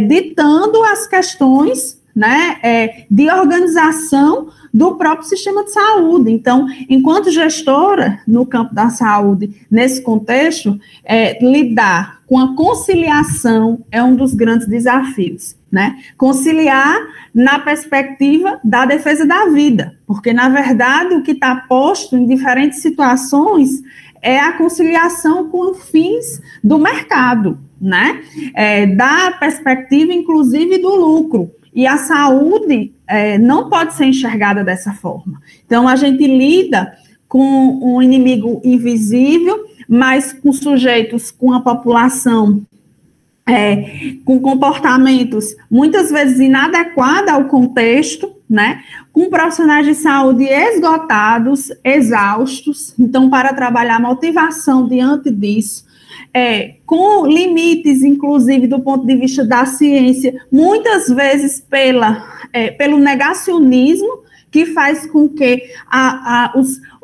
ditando as questões, né, de organização do próprio sistema de saúde. Então, enquanto gestora no campo da saúde, nesse contexto, lidar com a conciliação é um dos grandes desafios, né? Conciliar na perspectiva da defesa da vida, porque, na verdade, o que está posto em diferentes situações é a conciliação com fins do mercado, né? Da perspectiva, inclusive, do lucro. E a saúde não pode ser enxergada dessa forma. Então, a gente lida com um inimigo invisível, mas com sujeitos, com a população, com comportamentos muitas vezes inadequados ao contexto, né? Com profissionais de saúde esgotados, exaustos. Então, para trabalhar a motivação diante disso, com limites, inclusive, do ponto de vista da ciência, muitas vezes pelo negacionismo, que faz com que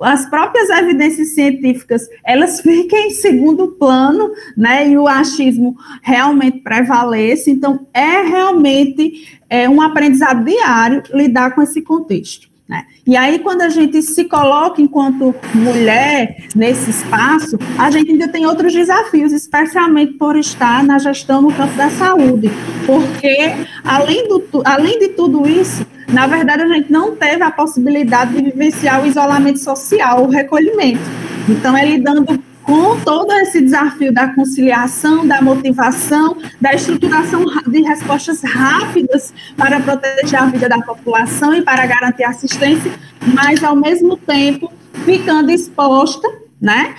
as próprias evidências científicas, elas fiquem em segundo plano, né, e o achismo realmente prevalece. Então, realmente um aprendizado diário lidar com esse contexto, né? E aí, quando a gente se coloca enquanto mulher nesse espaço, a gente ainda tem outros desafios, especialmente por estar na gestão no campo da saúde, porque, além de tudo isso, na verdade, a gente não teve a possibilidade de vivenciar o isolamento social, o recolhimento. Então, lidando com todo esse desafio da conciliação, da motivação, da estruturação de respostas rápidas para proteger a vida da população e para garantir assistência, mas, ao mesmo tempo, ficando exposta, né?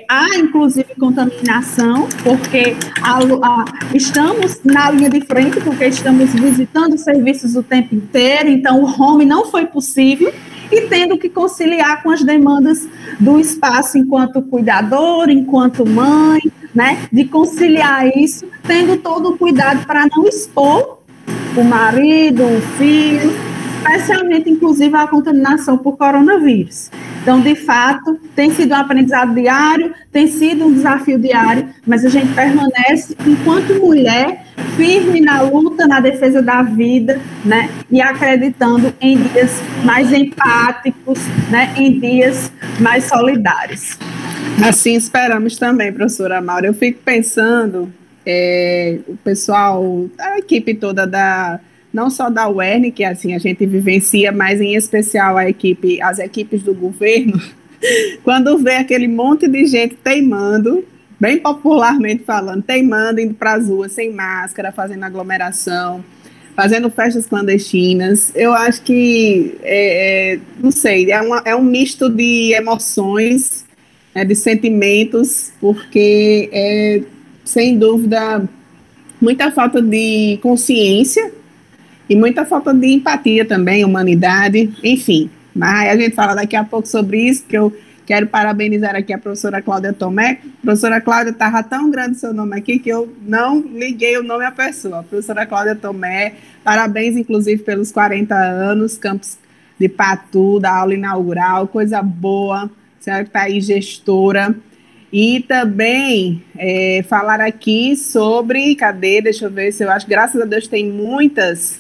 Há, inclusive, contaminação, porque estamos na linha de frente, porque estamos visitando serviços o tempo inteiro, então o home não foi possível, e tendo que conciliar com as demandas do espaço enquanto cuidador, enquanto mãe, né? De conciliar isso, tendo todo o cuidado para não expor o marido, o filho, especialmente, inclusive, a contaminação por coronavírus. Então, de fato, tem sido um aprendizado diário, tem sido um desafio diário, mas a gente permanece, enquanto mulher, firme na luta, na defesa da vida, né? E acreditando em dias mais empáticos, né? Em dias mais solidários. Assim esperamos também, professora Maura. Eu fico pensando, o pessoal, a equipe toda não só da UERN, que assim a gente vivencia, mas em especial as equipes do governo, quando vê aquele monte de gente teimando, bem popularmente falando, teimando, indo para as ruas sem máscara, fazendo aglomeração, fazendo festas clandestinas, eu acho que, não sei, é um misto de emoções, de sentimentos, porque sem dúvida, muita falta de consciência e muita falta de empatia também, humanidade, enfim. Mas a gente fala daqui a pouco sobre isso, que eu quero parabenizar aqui a professora Cláudia Tomé. Professora Cláudia, estava tão grande o seu nome aqui que eu não liguei o nome à pessoa. Professora Cláudia Tomé, parabéns, inclusive, pelos 40 anos, campus de Patu, da aula inaugural, coisa boa, a senhora que está aí, gestora. E também falar aqui sobre, deixa eu ver se eu acho, graças a Deus tem muitos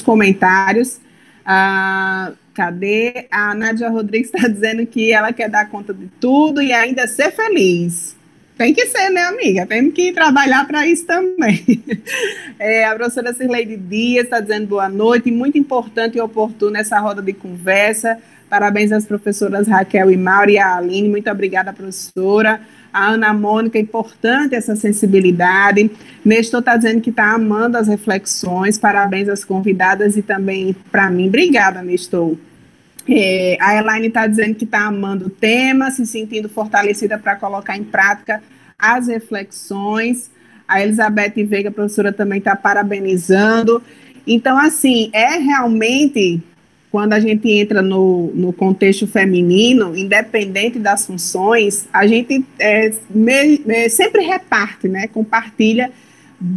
comentários. Cadê? A Nádia Rodrigues está dizendo que ela quer dar conta de tudo e ainda ser feliz. Tem que ser, né, amiga? Temos que trabalhar para isso também. A professora Cirleide Dias está dizendo boa noite, muito importante e oportuna essa roda de conversa. Parabéns às professoras Raquel e Maura e a Aline, muito obrigada, professora. A Ana Mônica, importante essa sensibilidade. Nestor está dizendo que está amando as reflexões, parabéns às convidadas e também para mim. Obrigada, Nestor. A Elaine está dizendo que está amando o tema, se sentindo fortalecida para colocar em prática as reflexões. A Elizabeth Veiga, professora, também está parabenizando. Então, assim, realmente... Quando a gente entra no contexto feminino, independente das funções, a gente sempre reparte, né? Compartilha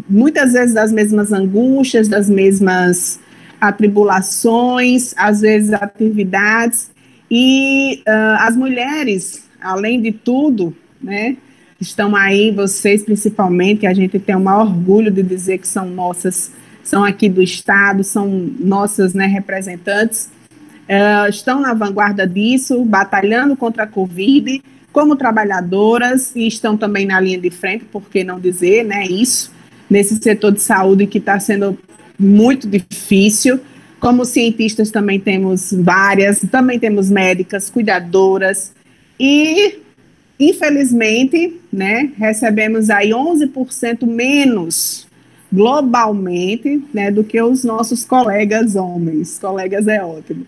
muitas vezes das mesmas angústias, das mesmas atribulações, às vezes atividades. E as mulheres, além de tudo, né? Estão aí, vocês principalmente, que a gente tem o maior orgulho de dizer que são nossas, são aqui do Estado, são nossas, né, representantes, estão na vanguarda disso, batalhando contra a Covid, como trabalhadoras, e estão também na linha de frente, por que não dizer, né, isso, nesse setor de saúde que está sendo muito difícil. Como cientistas também temos várias, também temos médicas, cuidadoras, e infelizmente, né, recebemos aí 11% menos globalmente, né, do que os nossos colegas homens. Colegas é ótimo.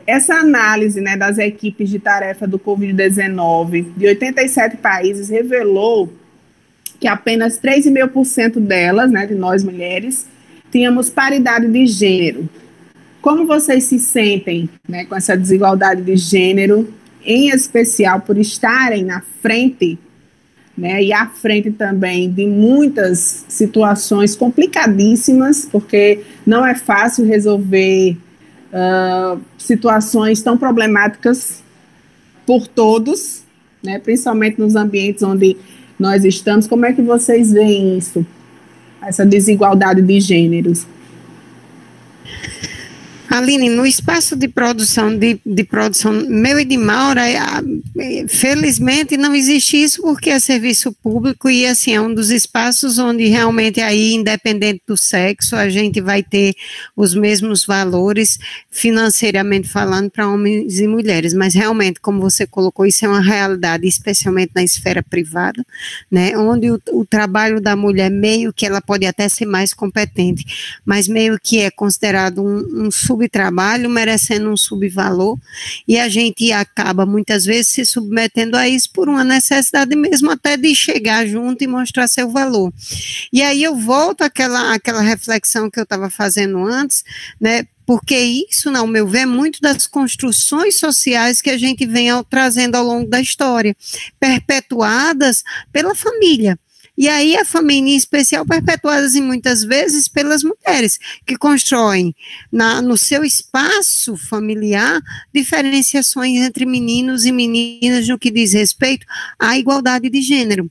Essa análise, né, das equipes de tarefa do Covid-19 de 87 países revelou que apenas 3,5% delas, né, de nós mulheres, tínhamos paridade de gênero. Como vocês se sentem, né, com essa desigualdade de gênero, em especial por estarem na frente, né, e à frente também de muitas situações complicadíssimas, porque não é fácil resolver situações tão problemáticas por todos, né, principalmente nos ambientes onde nós estamos. Como é que vocês veem isso, essa desigualdade de gêneros? Aline, no espaço de produção, meu e de Maura, felizmente não existe isso porque é serviço público e assim, é um dos espaços onde realmente aí, independente do sexo, a gente vai ter os mesmos valores financeiramente falando para homens e mulheres, mas realmente, como você colocou, isso é uma realidade, especialmente na esfera privada, né, onde o trabalho da mulher meio que ela pode até ser mais competente, mas meio que é considerado um subtrabalho, merecendo um subvalor, e a gente acaba muitas vezes se submetendo a isso por uma necessidade mesmo até de chegar junto e mostrar seu valor. E aí eu volto àquela reflexão que eu estava fazendo antes, né, porque isso, ao meu ver, é muito das construções sociais que a gente vem trazendo ao longo da história, perpetuadas pela família. E aí a família em especial perpetuadas e muitas vezes pelas mulheres, que constroem no seu espaço familiar diferenciações entre meninos e meninas no que diz respeito à igualdade de gênero.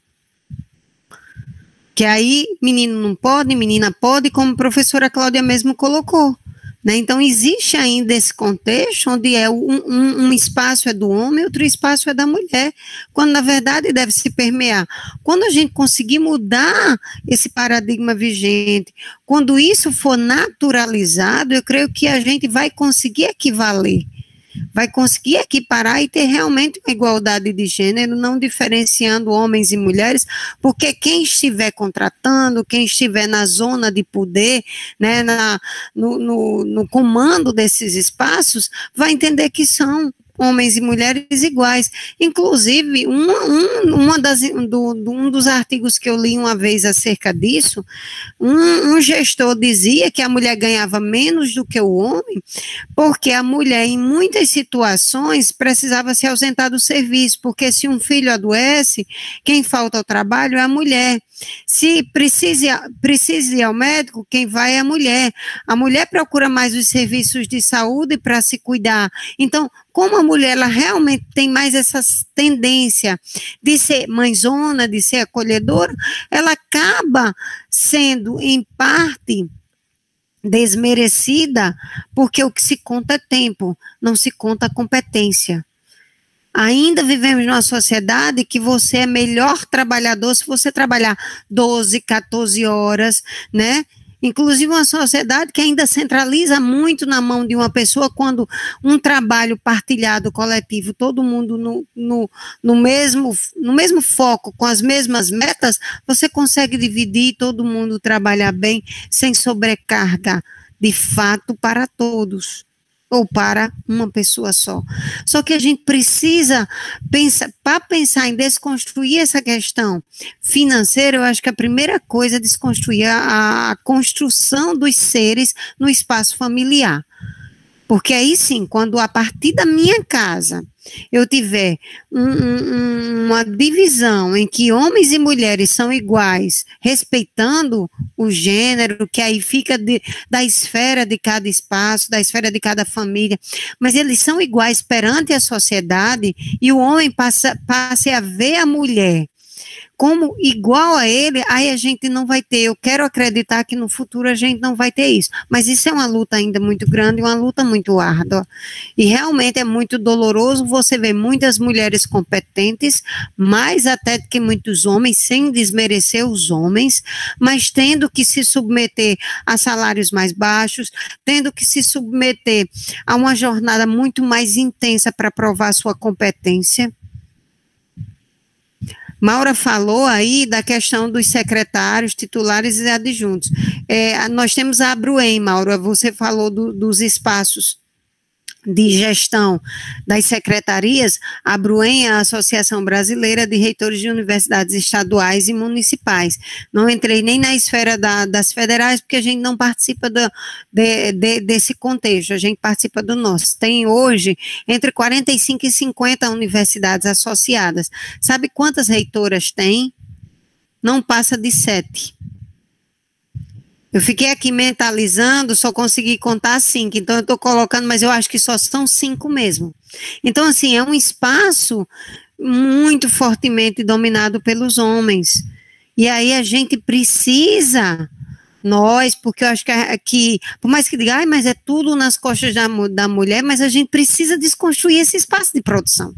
Que aí menino não pode, menina pode, como a professora Cláudia mesmo colocou. Né? Então, existe ainda esse contexto onde um espaço é do homem, outro espaço é da mulher, quando na verdade deve se permear. Quando a gente conseguir mudar esse paradigma vigente, quando isso for naturalizado, eu creio que a gente vai conseguir equivaler, vai conseguir equiparar e ter realmente uma igualdade de gênero, não diferenciando homens e mulheres, porque quem estiver contratando, quem estiver na zona de poder, né, no comando desses espaços, vai entender que são homens e mulheres iguais. Inclusive, um dos artigos que eu li uma vez acerca disso, um gestor dizia que a mulher ganhava menos do que o homem, porque a mulher, em muitas situações, precisava se ausentar do serviço, porque se um filho adoece, quem falta ao trabalho é a mulher. Se precisa ir ao médico, quem vai é a mulher. A mulher procura mais os serviços de saúde para se cuidar. Então, como a mulher ela realmente tem mais essa tendência de ser mãezona, de ser acolhedora, ela acaba sendo, em parte, desmerecida, porque o que se conta é tempo, não se conta competência. Ainda vivemos numa sociedade que você é melhor trabalhador se você trabalhar 12, 14 horas, né? Inclusive uma sociedade que ainda centraliza muito na mão de uma pessoa, quando um trabalho partilhado, coletivo, todo mundo no mesmo foco, com as mesmas metas, você consegue dividir, todo mundo trabalhar bem, sem sobrecarga, de fato, para todos, ou para uma pessoa só. Só que a gente precisa para pensar em desconstruir essa questão financeira, eu acho que a primeira coisa é desconstruir a construção dos seres no espaço familiar. Porque aí sim, quando a partir da minha casa eu tiver uma divisão em que homens e mulheres são iguais, respeitando o gênero, que aí fica da esfera de cada espaço, da esfera de cada família, mas eles são iguais perante a sociedade, e o homem passe a ver a mulher como igual a ele, aí a gente não vai ter. Eu quero acreditar que no futuro a gente não vai ter isso, mas isso é uma luta ainda muito grande, uma luta muito árdua, e realmente é muito doloroso você ver muitas mulheres competentes, mais até do que muitos homens, sem desmerecer os homens, mas tendo que se submeter a salários mais baixos, tendo que se submeter a uma jornada muito mais intensa para provar sua competência. Maura falou aí da questão dos secretários, titulares e adjuntos. Nós temos a Abruen, Maura, você falou dos espaços de gestão das secretarias. A Abruen é a Associação Brasileira de Reitores de Universidades Estaduais e Municipais. Não entrei nem na esfera das federais, porque a gente não participa desse contexto, a gente participa do nosso. Tem hoje entre 45 e 50 universidades associadas. Sabe quantas reitoras tem? Não passa de 7. Eu fiquei aqui mentalizando, só consegui contar 5, então eu estou colocando, mas eu acho que só são 5 mesmo. Então, assim, é um espaço muito fortemente dominado pelos homens. E aí a gente precisa, nós, porque eu acho que por mais que diga, mas é tudo nas costas da mulher, mas a gente precisa desconstruir esse espaço de produção.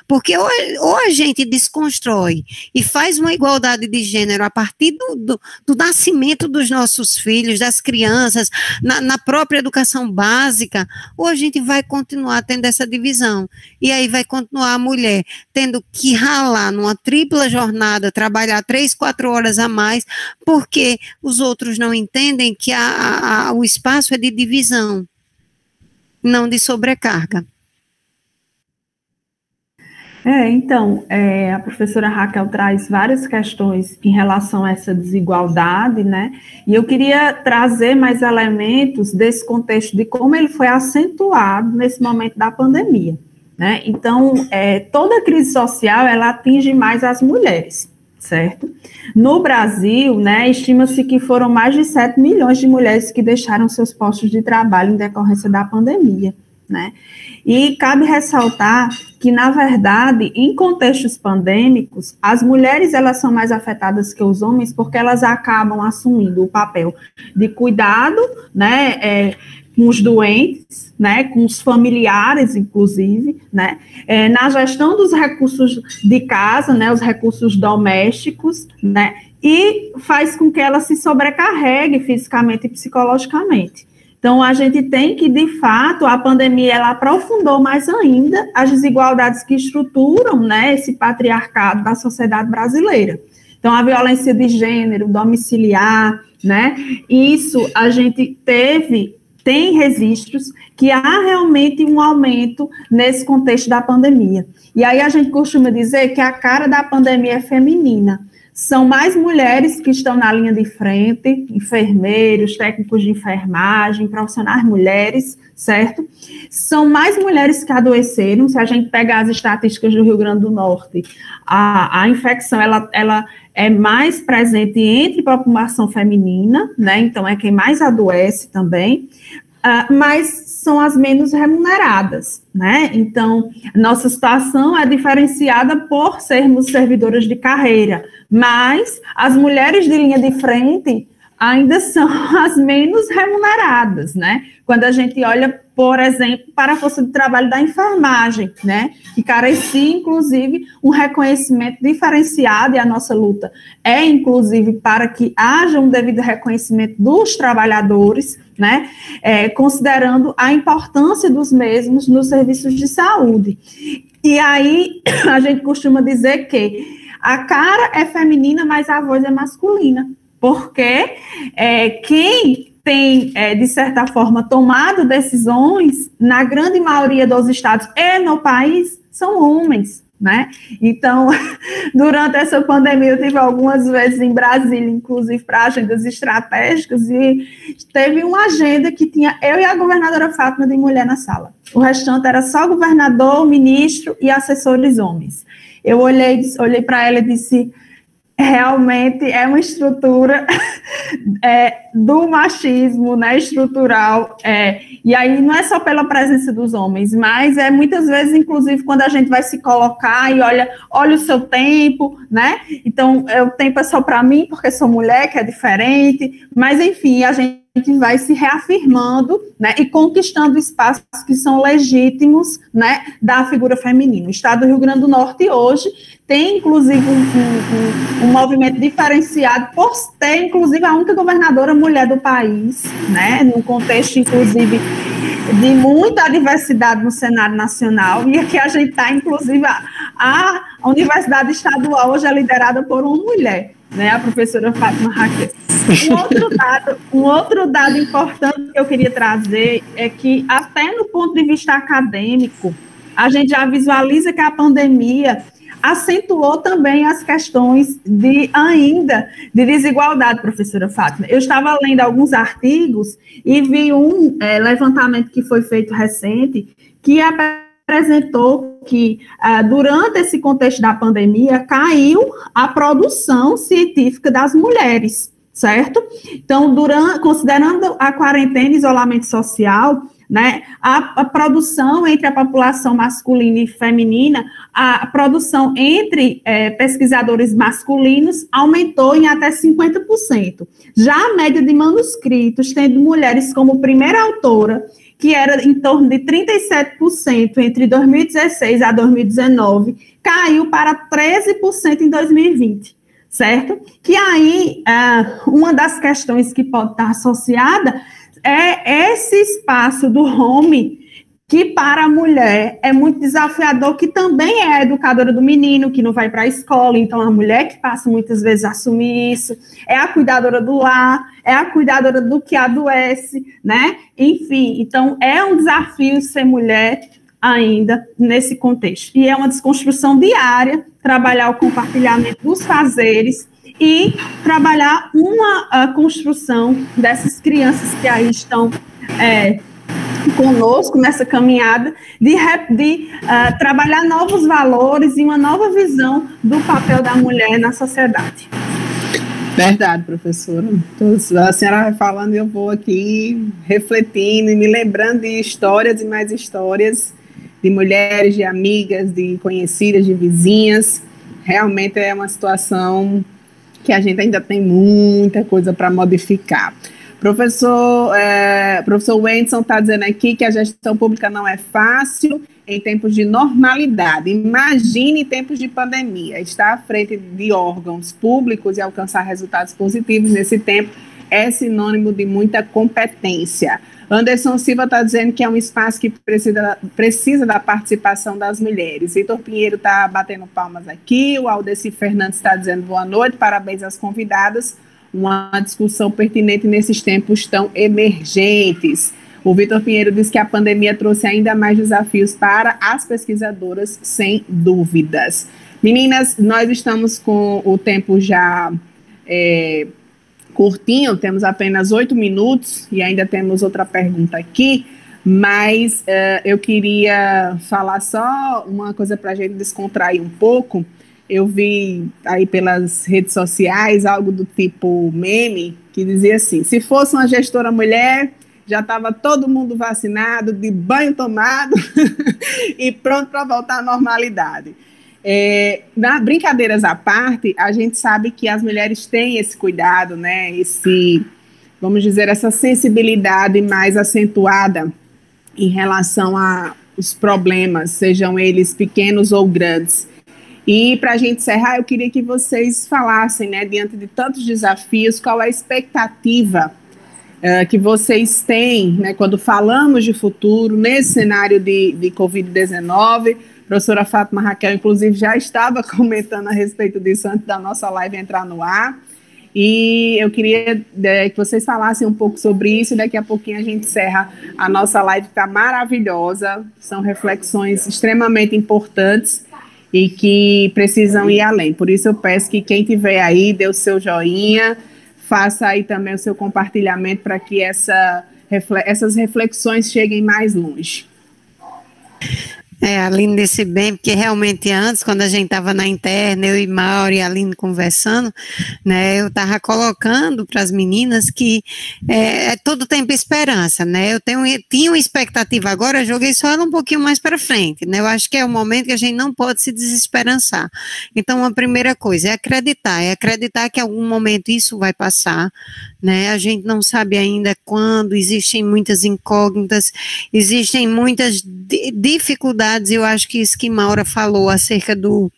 Porque ou a gente desconstrói e faz uma igualdade de gênero a partir do nascimento dos nossos filhos, das crianças, na própria educação básica, ou a gente vai continuar tendo essa divisão. E aí vai continuar a mulher tendo que ralar numa tripla jornada, trabalhar 3, 4 horas a mais, porque os outros não entendem que o espaço é de divisão, não de sobrecarga. Então, a professora Raquel traz várias questões em relação a essa desigualdade, né? E eu queria trazer mais elementos desse contexto de como ele foi acentuado nesse momento da pandemia, né? Então, toda crise social, ela atinge mais as mulheres, certo? No Brasil, né, estima-se que foram mais de 7 milhões de mulheres que deixaram seus postos de trabalho em decorrência da pandemia, né? E cabe ressaltar que, na verdade, em contextos pandêmicos, as mulheres, elas são mais afetadas que os homens porque elas acabam assumindo o papel de cuidado, né, com os doentes, né, com os familiares, inclusive, né, na gestão dos recursos de casa, né, os recursos domésticos, né, e faz com que ela se sobrecarregue fisicamente e psicologicamente. Então, a gente tem que, de fato, a pandemia, ela aprofundou mais ainda as desigualdades que estruturam, né, esse patriarcado da sociedade brasileira. Então, a violência de gênero, domiciliar, né, isso a gente tem registros que há realmente um aumento nesse contexto da pandemia. E aí a gente costuma dizer que a cara da pandemia é feminina. São mais mulheres que estão na linha de frente, enfermeiros, técnicos de enfermagem, profissionais mulheres, certo? São mais mulheres que adoeceram. Se a gente pegar as estatísticas do Rio Grande do Norte, a infecção, ela é mais presente entre a população feminina, né? Então, é quem mais adoece também, mas são as menos remuneradas, né? Então, nossa situação é diferenciada por sermos servidoras de carreira, mas as mulheres de linha de frente ainda são as menos remuneradas, né? Quando a gente olha, por exemplo, para a força de trabalho da enfermagem, né? Que carecia, inclusive, um reconhecimento diferenciado, e a nossa luta é, inclusive, para que haja um devido reconhecimento dos trabalhadores, né? Considerando a importância dos mesmos nos serviços de saúde. E aí, a gente costuma dizer que a cara é feminina, mas a voz é masculina, porque quem tem, de certa forma, tomado decisões, na grande maioria dos estados e no país, são homens, né? Então, durante essa pandemia, eu tive algumas vezes em Brasília, inclusive para agendas estratégicas, e teve uma agenda que tinha eu e a governadora Fátima de mulher na sala. O restante era só governador, ministro e assessores homens. Eu olhei para ela e disse: realmente é uma estrutura do machismo, né, estrutural, e aí não é só pela presença dos homens, mas muitas vezes, inclusive, quando a gente vai se colocar e olha o seu tempo, né, então o tempo é só para mim, porque sou mulher, que é diferente, mas enfim, a gente vai se reafirmando, né, e conquistando espaços que são legítimos, né, da figura feminina. O estado do Rio Grande do Norte hoje tem, inclusive, um movimento diferenciado por ter, inclusive, a única governadora mulher do país, né, num contexto, inclusive, de muita diversidade no cenário nacional, e aqui a gente está, inclusive, a Universidade Estadual hoje é liderada por uma mulher, né, a professora Fátima Raquel. Um outro dado importante que eu queria trazer é que, até no ponto de vista acadêmico, a gente já visualiza que a pandemia acentuou também as questões de desigualdade, professora Fátima. Eu estava lendo alguns artigos e vi um levantamento que foi feito recente, que apresentou que, durante esse contexto da pandemia, caiu a produção científica das mulheres, certo? Então, considerando a quarentena e isolamento social, né, a produção entre a população masculina e feminina, a produção entre pesquisadores masculinos aumentou em até 50%. Já a média de manuscritos, tendo mulheres como primeira autora, que era em torno de 37% entre 2016 a 2019, caiu para 13% em 2020. Certo? Que aí, uma das questões que pode estar associada é esse espaço do home, que para a mulher é muito desafiador, que também é a educadora do menino, que não vai para a escola, então a mulher que passa muitas vezes a assumir isso, é a cuidadora do lar, é a cuidadora do que adoece, né? Enfim, então é um desafio ser mulher ainda nesse contexto. E é uma desconstrução diária, trabalhar o compartilhamento dos fazeres e trabalhar uma construção dessas crianças que aí estão conosco nessa caminhada, de trabalhar novos valores e uma nova visão do papel da mulher na sociedade. Verdade, professora. A senhora vai falando e eu vou aqui refletindo e me lembrando de histórias e mais histórias de mulheres, de amigas, de conhecidas, de vizinhas. Realmente é uma situação que a gente ainda tem muita coisa para modificar. Professor Wendson está dizendo aqui que a gestão pública não é fácil em tempos de normalidade. Imagine em tempos de pandemia. Estar à frente de órgãos públicos e alcançar resultados positivos nesse tempo é sinônimo de muita competência. Anderson Silva está dizendo que é um espaço que precisa da participação das mulheres. Vitor Pinheiro está batendo palmas aqui. O Aldeci Fernandes está dizendo boa noite, parabéns às convidadas. Uma discussão pertinente nesses tempos tão emergentes. O Vitor Pinheiro diz que a pandemia trouxe ainda mais desafios para as pesquisadoras, sem dúvidas. Meninas, nós estamos com o tempo já curtinho, temos apenas 8 minutos e ainda temos outra pergunta aqui, mas eu queria falar só uma coisa para a gente descontrair um pouco. Eu vi aí pelas redes sociais algo do tipo meme, que dizia assim: se fosse uma gestora mulher, já estava todo mundo vacinado, de banho tomado e pronto para voltar à normalidade. Brincadeiras à parte, a gente sabe que as mulheres têm esse cuidado, né? Vamos dizer, essa sensibilidade mais acentuada em relação aos problemas, sejam eles pequenos ou grandes. E para a gente encerrar, eu queria que vocês falassem, né, diante de tantos desafios, qual é a expectativa que vocês têm, né, quando falamos de futuro, nesse cenário de Covid-19. A professora Fátima Raquel, inclusive, já estava comentando a respeito disso antes da nossa live entrar no ar. E eu queria que vocês falassem um pouco sobre isso, e daqui a pouquinho a gente encerra a nossa live, que está maravilhosa. São reflexões extremamente importantes e que precisam ir além. Por isso eu peço que quem estiver aí, dê o seu joinha, faça aí também o seu compartilhamento para que essas reflexões cheguem mais longe. A Aline disse bem, porque realmente antes, quando a gente estava na interna, eu e Mauro e a Aline conversando, né, eu estava colocando para as meninas que todo tempo esperança, né, eu tinha uma expectativa agora, eu joguei só ela um pouquinho mais para frente, né, eu acho que é o momento que a gente não pode se desesperançar. Então, a primeira coisa é acreditar que em algum momento isso vai passar, né, a gente não sabe ainda quando, existem muitas incógnitas, existem muitas dificuldades. Eu acho que isso que Maura falou acerca do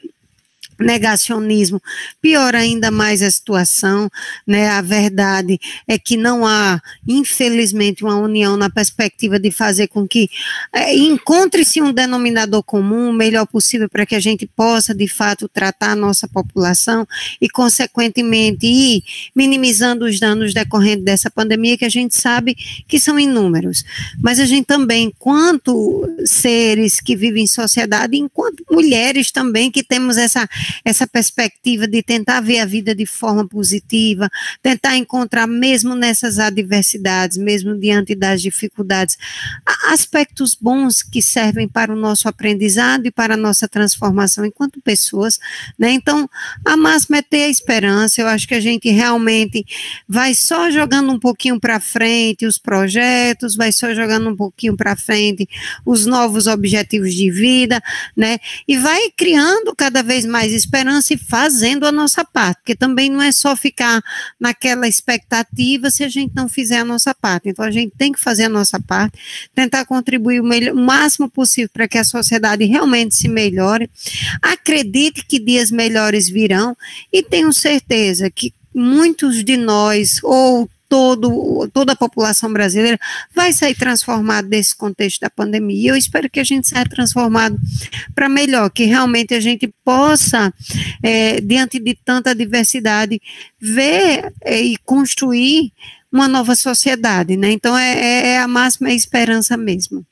negacionismo piora ainda mais a situação, né? A verdade é que não há, infelizmente, uma união na perspectiva de fazer com que encontre-se um denominador comum, o melhor possível, para que a gente possa, de fato, tratar a nossa população e, consequentemente, ir minimizando os danos decorrentes dessa pandemia, que a gente sabe que são inúmeros. Mas a gente também, enquanto seres que vivem em sociedade, enquanto mulheres também, que temos essa perspectiva de tentar ver a vida de forma positiva, tentar encontrar, mesmo nessas adversidades, mesmo diante das dificuldades, aspectos bons que servem para o nosso aprendizado e para a nossa transformação enquanto pessoas, né? Então, a máxima é ter a esperança. Eu acho que a gente realmente vai só jogando um pouquinho para frente os projetos, vai só jogando um pouquinho para frente os novos objetivos de vida, né? E vai criando cada vez mais esperança e fazendo a nossa parte, porque também não é só ficar naquela expectativa se a gente não fizer a nossa parte. Então, a gente tem que fazer a nossa parte, tentar contribuir o máximo possível para que a sociedade realmente se melhore. Acredite que dias melhores virão e tenho certeza que muitos de nós, ou toda a população brasileira, vai sair transformado desse contexto da pandemia. E eu espero que a gente saia transformado para melhor, que realmente a gente possa, diante de tanta diversidade, ver e construir uma nova sociedade, né? Então, é a máxima esperança mesmo.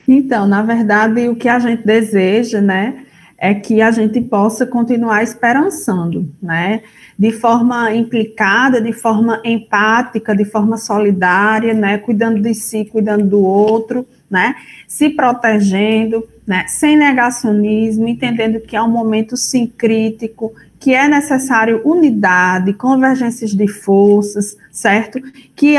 Então, na verdade, o que a gente deseja, né, é que a gente possa continuar esperançando, né, de forma implicada, de forma empática, de forma solidária, né, cuidando de si, cuidando do outro, né, se protegendo, né, sem negacionismo, entendendo que é um momento, sim, crítico, que é necessário unidade, convergências de forças, certo? Que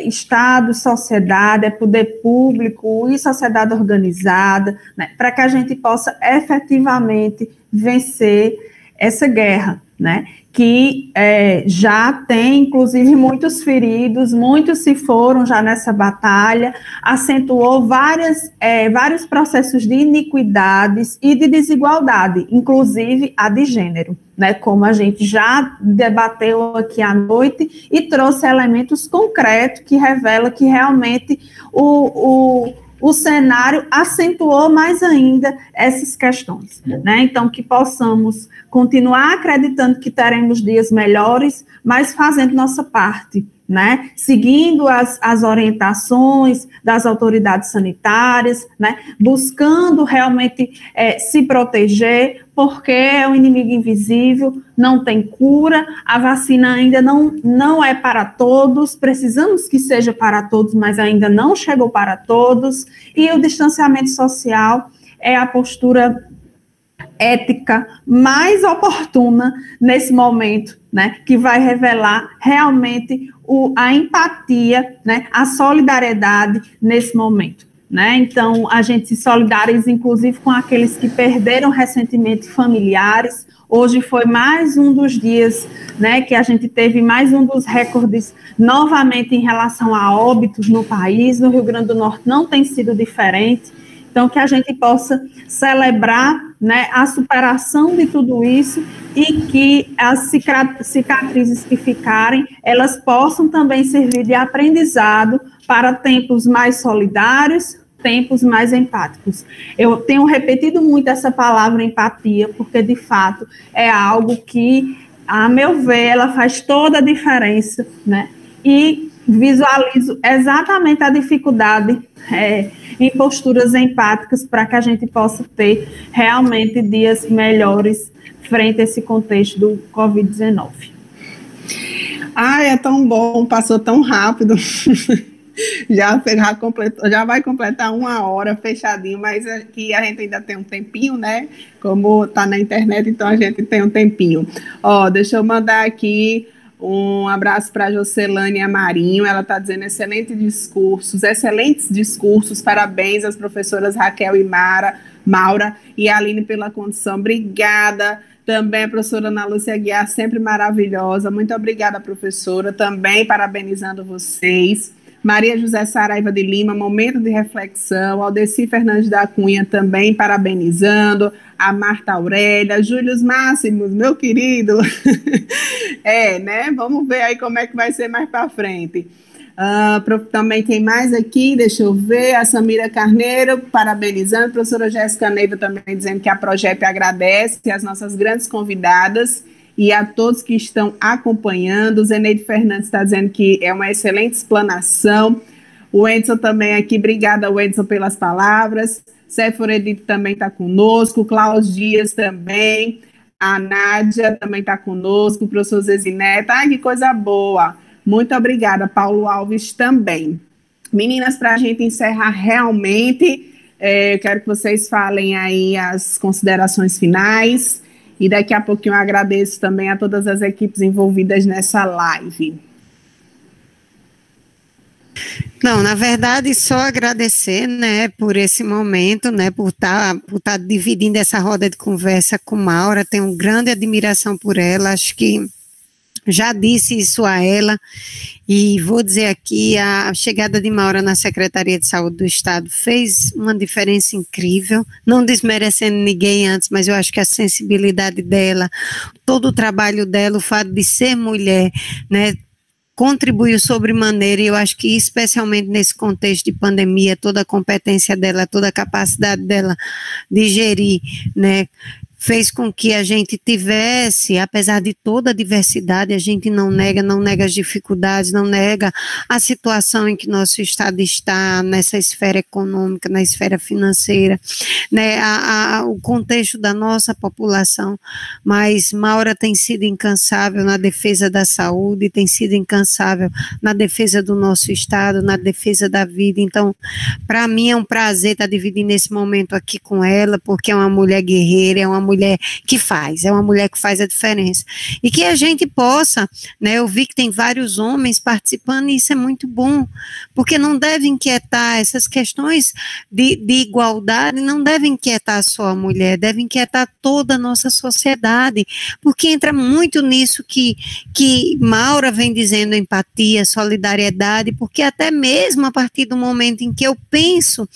Estado, sociedade, poder público e sociedade organizada, né, para que a gente possa efetivamente vencer essa guerra, né? Que já tem, inclusive, muitos feridos, muitos se foram já nessa batalha, acentuou vários processos de iniquidades e de desigualdade, inclusive a de gênero, né, como a gente já debateu aqui à noite e trouxe elementos concretos que revelam que realmente o cenário acentuou mais ainda essas questões, né? Então, que possamos continuar acreditando que teremos dias melhores, mas fazendo nossa parte, né? Seguindo as orientações das autoridades sanitárias, né? Buscando realmente se proteger, porque é um inimigo invisível, não tem cura, a vacina ainda não é para todos, precisamos que seja para todos, mas ainda não chegou para todos, e o distanciamento social é a postura ética mais oportuna nesse momento, né, que vai revelar realmente a empatia, né, a solidariedade nesse momento, né? Então, a gente se solidariza, inclusive, com aqueles que perderam recentemente familiares. Hoje foi mais um dos dias, né, que a gente teve mais um dos recordes novamente em relação a óbitos no país. No Rio Grande do Norte não tem sido diferente. Então, que a gente possa celebrar, né, a superação de tudo isso e que as cicatrizes que ficarem, elas possam também servir de aprendizado para tempos mais solidários, tempos mais empáticos. Eu tenho repetido muito essa palavra empatia, porque, de fato, é algo que, a meu ver, ela faz toda a diferença, né? E visualizo exatamente a dificuldade em posturas empáticas para que a gente possa ter realmente dias melhores frente a esse contexto do Covid-19. Ai, é tão bom, passou tão rápido. Já vai completar 1 hora fechadinho, mas aqui a gente ainda tem um tempinho, né? Como tá na internet, então a gente tem um tempinho. Ó, deixa eu mandar aqui um abraço para a Jocelânia Marinho. Ela está dizendo excelentes discursos, parabéns às professoras Raquel e Maura e Aline pela condução. Obrigada. Também a professora Ana Lúcia Guiar, sempre maravilhosa. Muito obrigada, professora. Também parabenizando vocês. Maria José Saraiva de Lima, momento de reflexão. Aldeci Fernandes da Cunha também parabenizando. A Marta Aurélia, Júlio Máximos, meu querido. Né? Vamos ver aí como é que vai ser mais para frente. Também tem mais aqui, deixa eu ver, a Samira Carneiro parabenizando, a professora Jéssica Neiva também dizendo que a Progep agradece as nossas grandes convidadas e a todos que estão acompanhando. O Zeneide Fernandes está dizendo que é uma excelente explanação. O Edson também aqui, obrigada, Edson, pelas palavras. Séfora Edith também está conosco, o Klaus Dias também, a Nádia também está conosco, o professor Zezineta, que coisa boa. Muito obrigada, Paulo Alves também. Meninas, para a gente encerrar realmente, eu quero que vocês falem aí as considerações finais e daqui a pouquinho eu agradeço também a todas as equipes envolvidas nessa live. Não, na verdade, só agradecer, né, por esse momento, né, por tá dividindo essa roda de conversa com Maura, tenho grande admiração por ela, acho que já disse isso a ela, e vou dizer aqui, a chegada de Maura na Secretaria de Saúde do Estado fez uma diferença incrível, não desmerecendo ninguém antes, mas eu acho que a sensibilidade dela, todo o trabalho dela, o fato de ser mulher, né, contribuiu sobremaneira, e eu acho que especialmente nesse contexto de pandemia, toda a competência dela, toda a capacidade dela de gerir, né, fez com que a gente tivesse, apesar de toda a diversidade, a gente não nega as dificuldades, não nega a situação em que nosso Estado está nessa esfera econômica, na esfera financeira, né, o contexto da nossa população, mas Maura tem sido incansável na defesa da saúde, tem sido incansável na defesa do nosso Estado, na defesa da vida. Então, para mim é um prazer estar dividindo esse momento aqui com ela, porque é uma mulher guerreira, é uma mulher que faz, é uma mulher que faz a diferença. E que a gente possa, né, eu vi que tem vários homens participando e isso é muito bom, porque não deve inquietar essas questões de igualdade, não devem inquietar só a mulher, devem inquietar toda a nossa sociedade, porque entra muito nisso que Maura vem dizendo, empatia, solidariedade, porque até mesmo a partir do momento em que eu penso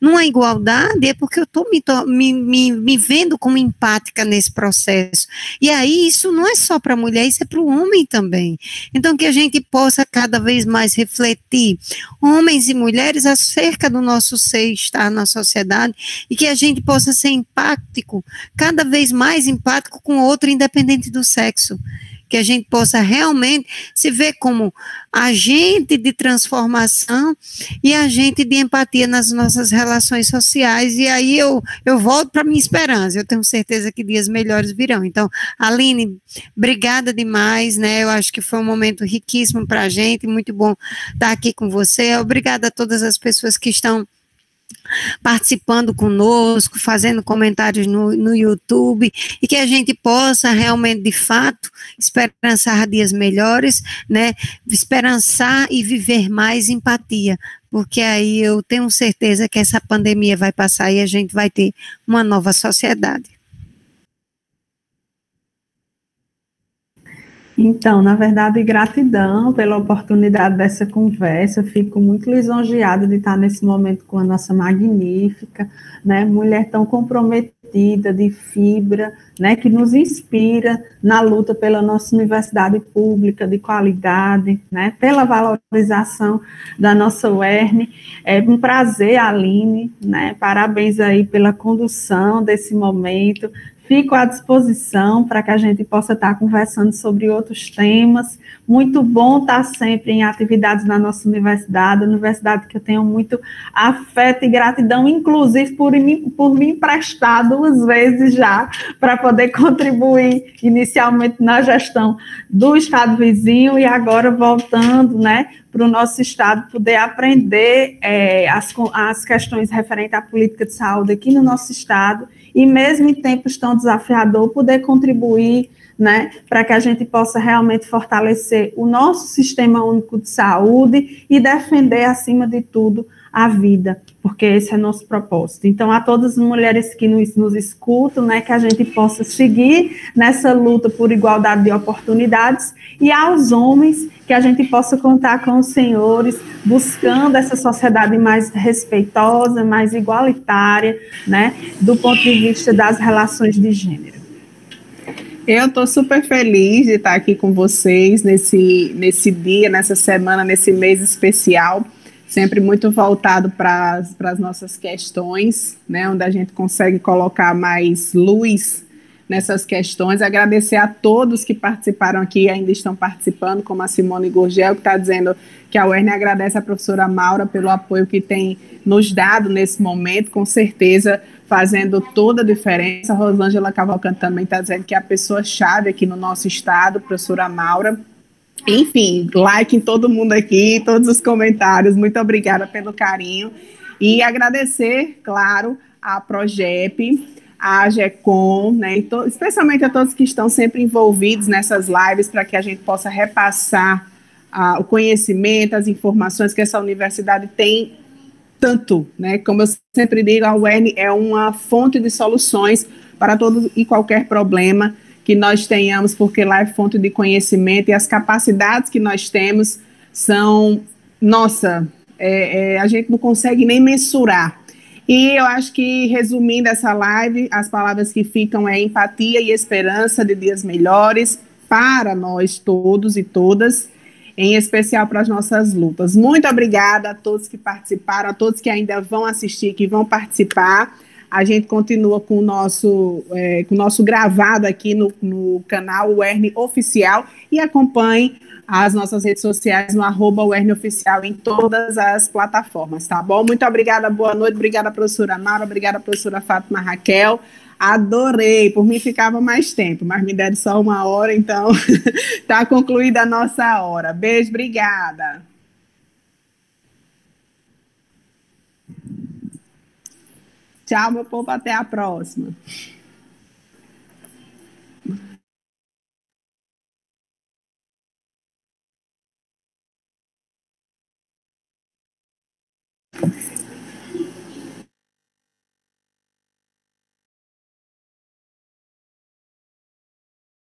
numa igualdade, é porque eu estou me vendo como empática nesse processo. E aí isso não é só para a mulher, isso é para o homem também. Então que a gente possa cada vez mais refletir, homens e mulheres, acerca do nosso ser estar na sociedade, e que a gente possa ser empático, cada vez mais empático com o outro, independente do sexo. Que a gente possa realmente se ver como agente de transformação e agente de empatia nas nossas relações sociais, e aí eu volto para a minha esperança, eu tenho certeza que dias melhores virão. Então, Aline, obrigada demais, né, eu acho que foi um momento riquíssimo para a gente, muito bom estar aqui com você, obrigada a todas as pessoas que estão participando conosco, fazendo comentários no YouTube, e que a gente possa realmente, de fato, esperançar dias melhores, né, esperançar e viver mais empatia, porque aí eu tenho certeza que essa pandemia vai passar e a gente vai ter uma nova sociedade. Então, na verdade, gratidão pela oportunidade dessa conversa, fico muito lisonjeada de estar nesse momento com a nossa magnífica, né, mulher tão comprometida, de fibra, né, que nos inspira na luta pela nossa universidade pública de qualidade, né, pela valorização da nossa UERN. É um prazer, Aline, né, parabéns aí pela condução desse momento. Fico à disposição para que a gente possa estar conversando sobre outros temas. Muito bom estar sempre em atividades na nossa universidade que eu tenho muito afeto e gratidão, inclusive por me emprestar 2 vezes já, para poder contribuir inicialmente na gestão do estado vizinho e agora voltando, né, para o nosso estado, poder aprender as questões referentes à política de saúde aqui no nosso estado, e mesmo em tempos tão desafiador, poder contribuir, né, para que a gente possa realmente fortalecer o nosso sistema único de saúde e defender, acima de tudo, a vida, porque esse é nosso propósito. Então, a todas as mulheres que nos escutam, né, que a gente possa seguir nessa luta por igualdade de oportunidades, e aos homens, que a gente possa contar com os senhores, buscando essa sociedade mais respeitosa, mais igualitária, né, do ponto de vista das relações de gênero. Eu estou super feliz de estar aqui com vocês nesse dia, nessa semana, nesse mês especial, sempre muito voltado para as nossas questões, né, onde a gente consegue colocar mais luz nessas questões. Agradecer a todos que participaram aqui e ainda estão participando, como a Simone Gurgel, que está dizendo que a UERN agradece a professora Maura pelo apoio que tem nos dado nesse momento, com certeza fazendo toda a diferença. A Rosângela Cavalcante também está dizendo que é a pessoa-chave aqui no nosso estado, professora Maura. Enfim, like em todo mundo aqui, todos os comentários. Muito obrigada pelo carinho. E agradecer, claro, a Progep, a GECOM, né, especialmente a todos que estão sempre envolvidos nessas lives, para que a gente possa repassar o conhecimento, as informações que essa universidade tem tanto, né? Como eu sempre digo, a UERN é uma fonte de soluções para todo e qualquer problema que nós tenhamos, porque lá é fonte de conhecimento e as capacidades que nós temos são, nossa, a gente não consegue nem mensurar. E eu acho que, resumindo essa live, as palavras que ficam é empatia e esperança de dias melhores para nós todos e todas, em especial para as nossas lutas. Muito obrigada a todos que participaram, a todos que ainda vão assistir, que vão participar. A gente continua com o nosso gravado aqui no canal UERN Oficial e acompanhe as nossas redes sociais no @UERN Oficial em todas as plataformas, tá bom? Muito obrigada, boa noite, obrigada, professora Maura, obrigada, professora Fátima Raquel. Adorei, por mim ficava mais tempo, mas me deram só 1 hora, então está concluída a nossa hora. Beijo, obrigada. Tchau, meu povo, até a próxima.